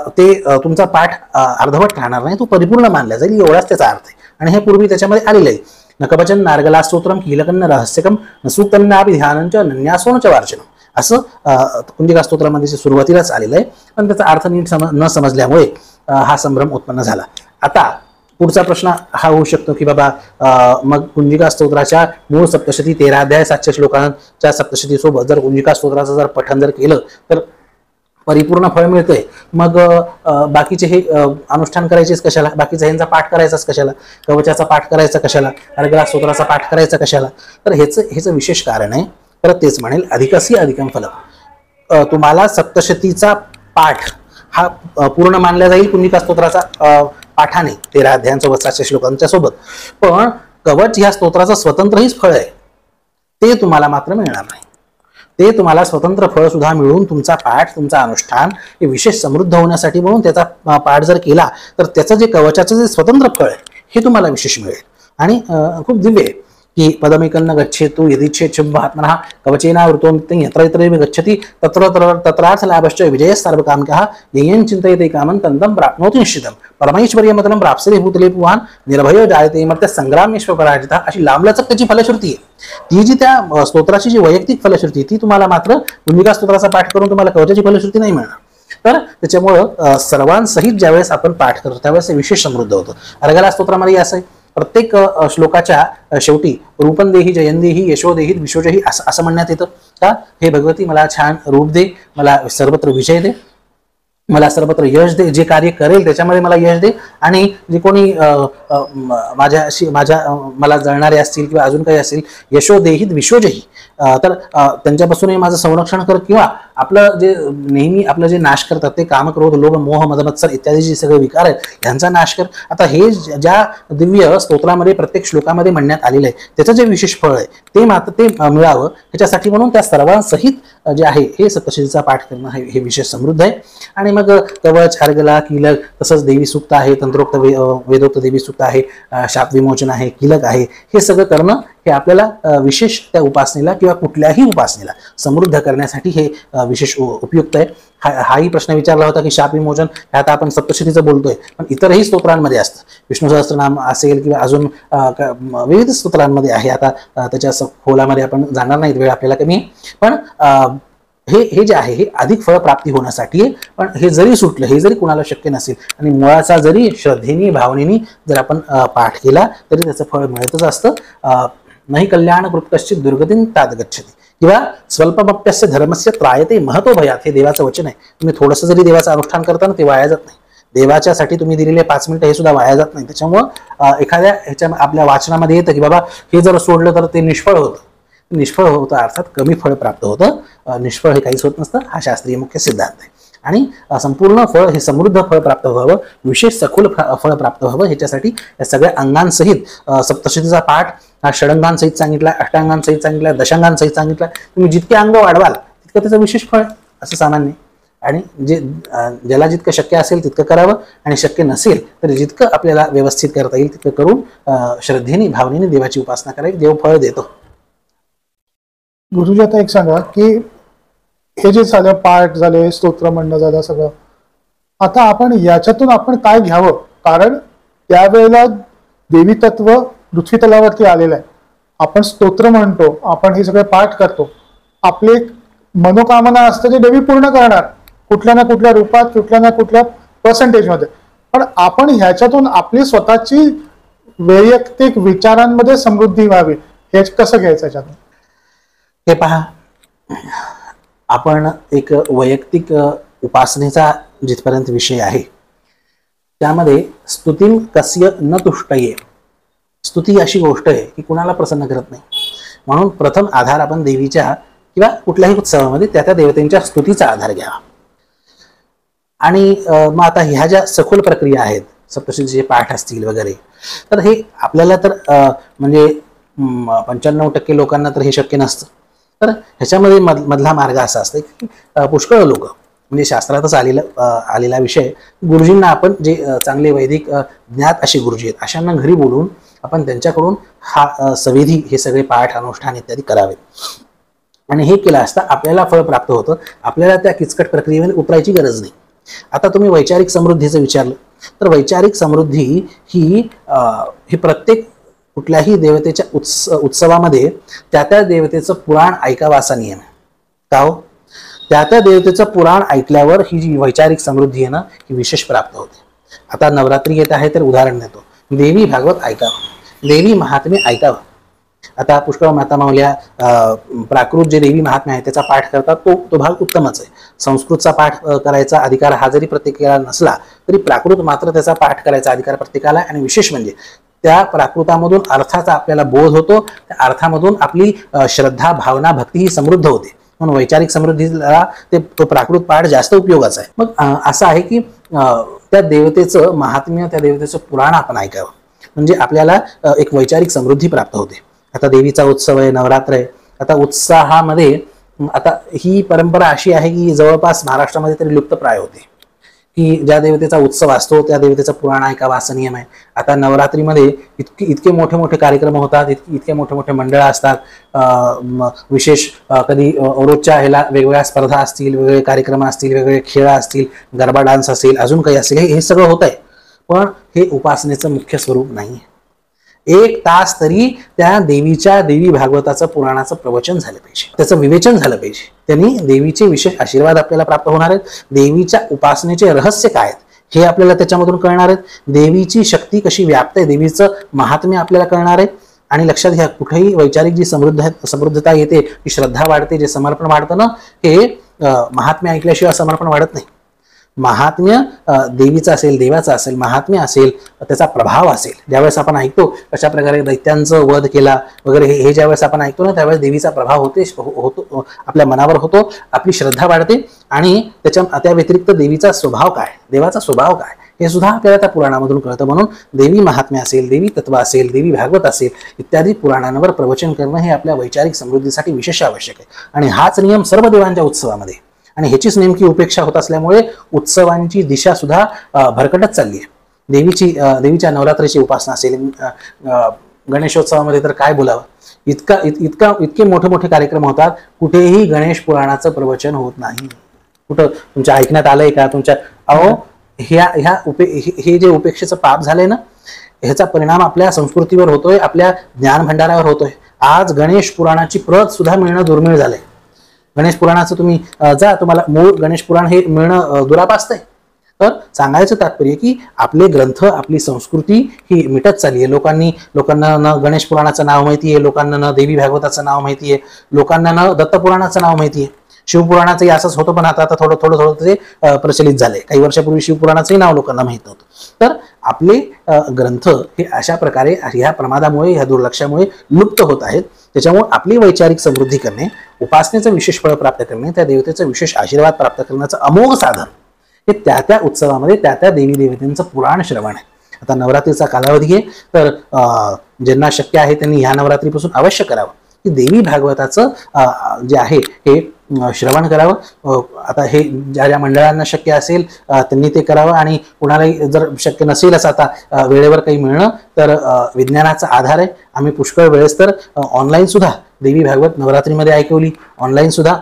ते तुमचा पाठ अर्धवट राहणार नाही, तो परिपूर्ण मानला जाईल. एवढाच त्याचा अर्थ आहे. आणि हे पूर्वी त्याच्यामध्ये आलेलं आहे. न कवचन नार्गला स्तोत्रम कीलकन्न रहस्यकम न सूक्तन्नापि ध्यानंच नन्यासोनच वार्चनम असं कुंजिका स्तोत्रामध्ये सुरुवातीलाच आलेलं आहे. पण त्याचा अर्थ नीट न समजल्यामुळे हा संभ्रम उत्पन्न झाला. आता पुढचा प्रश्न हा होऊ शकतो की बाबा मग कुंजिका स्तोत्राच्या मूळ सप्तशती 13 अध्याय 700 श्लोकांच्या सप्तशती सोबत जर कुंजिका स्तोत्राचं जर पठण जर केलं तर परिपूर्ण फळ मिळतंय. मग बाकीचे हे अनुष्ठान करायचेच कशाला, बाकीचा ह्यांचा पाठ करायचाच कशाला, कवचाचा पाठ करायचा कशाला, अर्गला स्तोत्राचा पाठ करायचा कशाला. तर ह्याचं विशेष कारण आहे. परत तेच म्हणेल, अधिकसी अधिकम फलम. तुम्हाला सप्तशतीचा पाठ हा पूर्ण मानला जाईल कुंजिका स्तोत्राचा पाठाने 13 अध्यायांसोबत 700 श्लोकांच्या सोबत. पण कवच ह्या स्तोत्राचं स्वतंत्रहीच फळ आहे, ते तुम्हाला मात्र मिळणार नाही. ते तुम्हाला स्वतंत्र फळ सुद्धा मिळून तुमचा पाठ, तुमचा अनुष्ठान हे विशेष समृद्ध होण्यासाठी म्हणून त्याचा पाठ जर केला तर त्याचं जे कवचाचं जे स्वतंत्र फळ आहे हे तुम्हाला विशेष मिळेल. आणि खूप दिव्य आहे की पदमेकन्न गच्छेतु यदिच्छेत शुभात्मनः कवचेनावृतो नित्यं यत्र यत्र गच्छति तत्र तत्रार्थ लाभश्च विजयः सर्वकामकः येन चिन्तयते कामं तं प्राप्नोति निश्चितं परमेश्वर्यमतनं प्राप्स्यते भूतले पुवान निर्भयो जायते मर्त्य संग्रामेश्वर पराजितः. अशी लांबलचक त्याची फलश्रुती आहे. ती जी त्या स्तोत्राची जी वैयक्तिक फलश्रुती ती तुम्हाला मात्र कुंजिका स्तोत्राचा पाठ करून तुम्हाला कवचाची फलश्रुती नाही मिळणार. तर त्याच्यामुळं सर्वांसहित ज्यावेळेस आपण पाठ करतो त्यावेळेस हे विशेष समृद्ध होतं. अर्गला स्तोत्रामध्ये असं आहे, प्रत्येक श्लोकाच्या शेवटी रूपं देहि जयं देहि यशो देहि विश्वजहि असं म्हणण्यात येतं का, हे भगवती मला छान रूप दे, मला सर्वत्र विजय दे, मला सर्वत्र यश दे, जे कार्य करेल त्याच्यामध्ये मला यश दे. आणि जे कोणी मला जळणारे असतील किंवा अजून काही असतील, यशो देहित विश्वजही, तर त्यांच्यापासूनही माझं संरक्षण कर. किंवा आपलं जे नेहमी आपलं जे नाश करतात ते काम, क्रोध, लोभ, मोह, मद, मत्सर इत्यादी जे सगळे विकार आहेत यांचा नाश कर. आता हे ज्या दिव्य स्तोत्रामध्ये प्रत्येक श्लोकामध्ये म्हणण्यात आलेलं आहे त्याचं जे विशेष फळ आहे ते मात्र ते मिळावं ह्याच्यासाठी म्हणून त्या सर्वांसहित जे आहे हे सप्तशतीचा पाठ करणं हे विशेष समृद्ध आहे. आणि मग कवच, अर्गला, कीलक, तसंच देवी सूक्त आहे, तंत्रोक्त वेदोक्त देवी सूक्त आहे, शाप विमोचन आहे, कीलक आहे, हे सगळं करणं हे आपल्याला विशेष त्या उपासनेला किंवा कुठल्याही उपासनेला समृद्ध करण्यासाठी हे विशेष उपयुक्त आहे. हाही प्रश्न विचारला होता की शाप विमोचन हे आता आपण सप्तशतीचं बोलतोय पण इतरही स्तोत्रांमध्ये असतं. विष्णू सहस्त्रनाम असेल किंवा अजून विविध स्तोत्रांमध्ये आहे. आता त्याच्या खोलामध्ये आपण जाणार नाहीत, वेळ आपल्याला कमी आहे. पण हे जे आहे हे अधिक फळ प्राप्ती होण्यासाठी आहे. पण हे जरी सुटलं, हे जरी कुणाला शक्य नसेल आणि मुळाचा जरी श्रद्धेने भावनेने जर आपण पाठ केला तरी त्याचं फळ मिळतच असतं. नाही कल्याण कृत कश्चित दुर्गतीं तात गच्छति किंवा स्वल्पमप्यस्य धर्मस्य त्रायते महतो भयात, हे देवाचं वचन आहे. तुम्ही थोडंसं जरी देवाचं अनुष्ठान करताना ते वाया जात नाही. देवाच्यासाठी तुम्ही दिलेले 5 मिनिटं हे सुद्धा वाया जात नाही. त्याच्यामुळं एखाद्या ह्याच्या आपल्या वाचनामध्ये येतं की बाबा हे जर सोडलं तर ते निष्फळ होतं. निष्फळ होतं अर्थात कमी फळ प्राप्त होतं. निष्फळ हे काहीच होत नसतं, हा शास्त्रीय मुख्य सिद्धांत आहे. आणि संपूर्ण फळ हे समृद्ध फळ प्राप्त व्हावं, विशेष सखोल फळ प्राप्त व्हावं, ह्याच्यासाठी या सगळ्या अंगांसहित सप्तशतीचा पाठ हा षडंगांसहित सांगितला, अष्टांगांसहित सांगितला, दशांगांसहित सांगितला. तुम्ही जितके अंग वाढवाल तितकं त्याचं विशेष फळ असं सामान्य. आणि ज्याला जितकं शक्य असेल तितकं करावं, आणि शक्य नसेल तर जितकं आपल्याला व्यवस्थित करता येईल तितकं करून श्रद्धेने भावनेने देवाची उपासना करावी. देव फळ देतो. गुरुजी आता एक सांगा की हे जे झालं, पाठ झाले, स्तोत्र म्हणणं झालं सगळं, आता आपण याच्यातून आपण काय घ्यावं? कारण त्यावेळेला देवी तत्व पृथ्वी तलावरती आलेलं आहे. आपण स्तोत्र म्हणतो, आपण हे सगळे पाठ करतो, आपले मनोकामना असतं ते देवी पूर्ण करणार कुठल्या ना कुठल्या रूपात, कुठल्या ना कुठल्या पर्सेंटेजमध्ये. पण आपण ह्याच्यातून आपली स्वतःची वैयक्तिक विचारांमध्ये समृद्धी व्हावी, हे कसं घ्यायचं याच्यातून? हे पहा, आपण एक वैयक्तिक उपासनेचा जिथपर्यंत विषय आहे त्यामध्ये स्तुतीं कस्य न तुष्टये, स्तुती अशी गोष्ट आहे की कुणाला प्रसन्न करत नाही. म्हणून प्रथम आधार आपण देवीच्या किंवा कुठल्याही उत्सवामध्ये त्या त्या देवतेंच्या स्तुतीचा आधार घ्यावा. आणि मग आता ह्या ज्या सखोल प्रक्रिया आहेत, सप्तशतीचे पाठ असतील वगैरे, तर हे आपल्याला तर म्हणजे 95% लोकांना तर हे शक्य नसतं. तर ह्याच्यामध्ये मधला मार्ग असा असतो की पुष्कळ लोक, म्हणजे शास्त्रातच आलेला विषय, गुरुजींना आपण जे चांगले वैदिक ज्ञात असे गुरुजी आहेत अशांना घरी बोलून आपण त्यांच्याकडून हा सविधी हे सगळे पाठ अनुष्ठान इत्यादी करावे. आणि हे केलं असता आपल्याला फळ प्राप्त होतं. आपल्याला त्या किचकट प्रक्रियेमध्ये उतरायची गरज नाही. आता तुम्ही वैचारिक समृद्धीचं विचारलं तर वैचारिक समृद्धी ही प्रत्येक कुठल्याही देवतेच्या उत्सवामध्ये त्या त्या देवतेचं पुराण ऐकावं असा नियम आहे. का हो? त्या त्या देवतेचं पुराण ऐकल्यावर ही जी वैचारिक समृद्धी आहे ना, ही विशेष प्राप्त होते. आता नवरात्री येत आहे तर उदाहरण देतो, देवी भागवत ऐकावं, देवी महात्म्य ऐकावं. आता पुष्कळ माता माऊल्या प्राकृत जे देवी महात्म्य आहे त्याचा पाठ करतात, तो भाग उत्तमच आहे. संस्कृतचा पाठ करायचा अधिकार हा जरी प्रत्येकाला नसला तरी प्राकृत मात्र त्याचा पाठ करायचा अधिकार प्रत्येकाला. आणि विशेष म्हणजे त्या प्राकृतामधून अर्थाचा आपल्याला बोध होतो, त्या अर्थामधून आपली श्रद्धा, भावना, भक्ती ही समृद्ध होते. म्हणून वैचारिक समृद्धीला तो प्राकृत पाठ जास्त उपयोगाचा आहे. मग असं आहे की त्या देवतेचं महात्म्य, त्या देवतेचं पुराण आपण ऐकावं, म्हणजे आपल्याला एक वैचारिक समृद्धी प्राप्त होते. आता देवीचा उत्सव आहे, नवरात्र आहे. आता उत्साहामध्ये आता ही परंपरा अशी आहे की जवळपास महाराष्ट्रामध्ये तरी लुप्तप्राय होते की ज्या देवतेचा उत्सव असतो त्या देवतेचं पुराण ऐकावं असा नियम आहे. आता नवरात्रीमध्ये इतके मोठे मोठे कार्यक्रम होतात, इतके मोठे मोठे मंडळ असतात. विशेष कधी रोजच्या ह्याला वेगवेगळ्या स्पर्धा असतील, वेगवेगळे कार्यक्रम असतील, वेगवेगळे खेळ असतील, गरबा डान्स असेल, अजून काही असेल, हे सगळं होत आहे. पण हे उपासनेचं मुख्य स्वरूप नाही. 1 तास तरी त्या देवी भागवताचं पुराणाचं प्रवचन झालं पाहिजे, त्याचं विवेचन झालं पाहिजे. त्यांनी देवीचे विशेष आशीर्वाद आपल्याला प्राप्त होणार आहेत. देवीच्या उपासनेचे रहस्य काय आहेत हे आपल्याला त्याच्यामधून कळणार आहेत. देवीची शक्ती कशी व्याप्त आहे, देवीचं महात्म्य आपल्याला कळणार आहे. आणि लक्षात घ्या, कुठेही वैचारिक जी समृद्धता येते, ती श्रद्धा वाढते, जे समर्पण वाढतं ना, हे महात्म्य ऐकल्याशिवाय समर्पण वाढत नाही. महात्म्य देवीचं असेल, देवाचं असेल, महात्म्य असेल, त्याचा प्रभाव असेल. ज्यावेळेस आपण ऐकतो कशा प्रकारे दैत्यांचं वध केला वगैरे, हे ज्यावेळेस आपण ऐकतो ना, त्यावेळेस देवीचा प्रभाव होतो, आपल्या मनावर होतो, आपली श्रद्धा वाढते. आणि त्या व्यतिरिक्त देवीचा स्वभाव काय, देवाचा स्वभाव काय, हे सुद्धा आपल्याला त्या पुराणामधून कळतं. म्हणून देवी महात्म्य असेल, देवी तत्व असेल, देवी भागवत असेल, इत्यादी पुराणांवर प्रवचन करणं हे आपल्या वैचारिक समृद्धीसाठी विशेष आवश्यक आहे. आणि हाच नियम सर्व देवांच्या उत्सवामध्ये, आणि ह्याचीच नेमकी उपेक्षा होत असल्यामुळे उत्सवांची दिशा सुद्धा भरकटत चालली आहे. देवीच्या नवरात्रीची उपासना असेल, गणेशोत्सवामध्ये तर काय बोलावं, इतके मोठे मोठे कार्यक्रम होतात, कुठेही गणेश पुराणाचं प्रवचन होत नाही. कुठं तुमच्या ऐकण्यात आलंय का? हे जे उपेक्षेचं पाप झालंय ना, ह्याचा परिणाम आपल्या संस्कृतीवर होतोय, आपल्या ज्ञान भंडारावर होतोय. आज गणेश पुराणाची प्रत सुद्धा मिळणं दुर्मिळ झालंय. गणेश पुराणाचं तुम्ही जा, तुम्हाला मूळ गणेश पुराण हे मिळणं दुरापास्त आहे. तर सांगायचं तात्पर्य की आपले ग्रंथ, आपली संस्कृती ही मिटत चालली आहे. लोकांना न गणेश पुराणाचं नाव माहिती आहे, लोकांना न देवी भागवताचं नाव माहिती आहे, लोकांना न दत्तपुराणाचं नाव माहिती आहे. शिवपुराणाचंही असंच होतं, पण आता थोडं ते प्रचलित झाले. काही वर्षापूर्वी शिवपुराणाचंही नाव लोकांना माहित नव्हतं. तर आपले ग्रंथ हे अशा प्रकारे ह्या प्रमादामुळे, ह्या दुर्लक्षामुळे लुप्त होत आहेत. त्याच्यामुळे आपली वैचारिक समृद्धी करणे, उपासनेचं विशेष फळ प्राप्त करणे, त्या देवतेचा विशेष आशीर्वाद प्राप्त करण्याचं अमोघ साधन हे त्या उत्सवामध्ये त्या देवी देवतांचं पुराण श्रवण आहे. आता नवरात्रीचा कालावधी आहे, तर ज्यांना शक्य आहे त्यांनी ह्या नवरात्रीपासून अवश्य करावं की देवी भागवताचं जे आहे हे श्रवण करावं. आता हे ज्या मंडळांना शक्य असेल त्यांनी ते करावं, आणि कुणालाही जर शक्य नसेलच आता वेळेवर काही मिळणं, तर विज्ञानाचा आधार आहे. आम्ही पुष्कळ वेळेस तर ऑनलाईन सुद्धा देवी भागवत नवरात्रीमध्ये ऐकवली, ऑनलाईन सुद्धा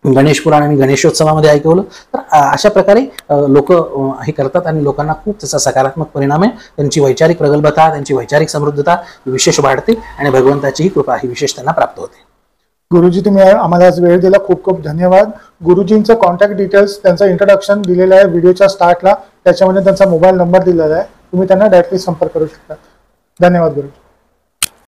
गणेश पुराण आणि गणेशोत्सवामध्ये ऐकवलं. तर अशा प्रकारे लोक हे करतात आणि लोकांना खूप त्याचा सकारात्मक परिणाम आहे. त्यांची वैचारिक प्रगल्भता, त्यांची वैचारिक समृद्धता विशेष वाढते आणि भगवंताचीही कृपा ही विशेष त्यांना प्राप्त होते. गुरुजी, तुम्ही आम्हाला आज वेळ दिला, खूप खूप धन्यवाद. गुरुजींचं कॉन्टॅक्ट डिटेल्स, त्यांचं इंट्रोडक्शन दिलेलं आहे व्हिडिओच्या स्टार्टला, त्याच्यामध्ये त्यांचा मोबाईल नंबर दिलेला आहे, तुम्ही त्यांना डायरेक्टली संपर्क करू शकता. धन्यवाद गुरुजी.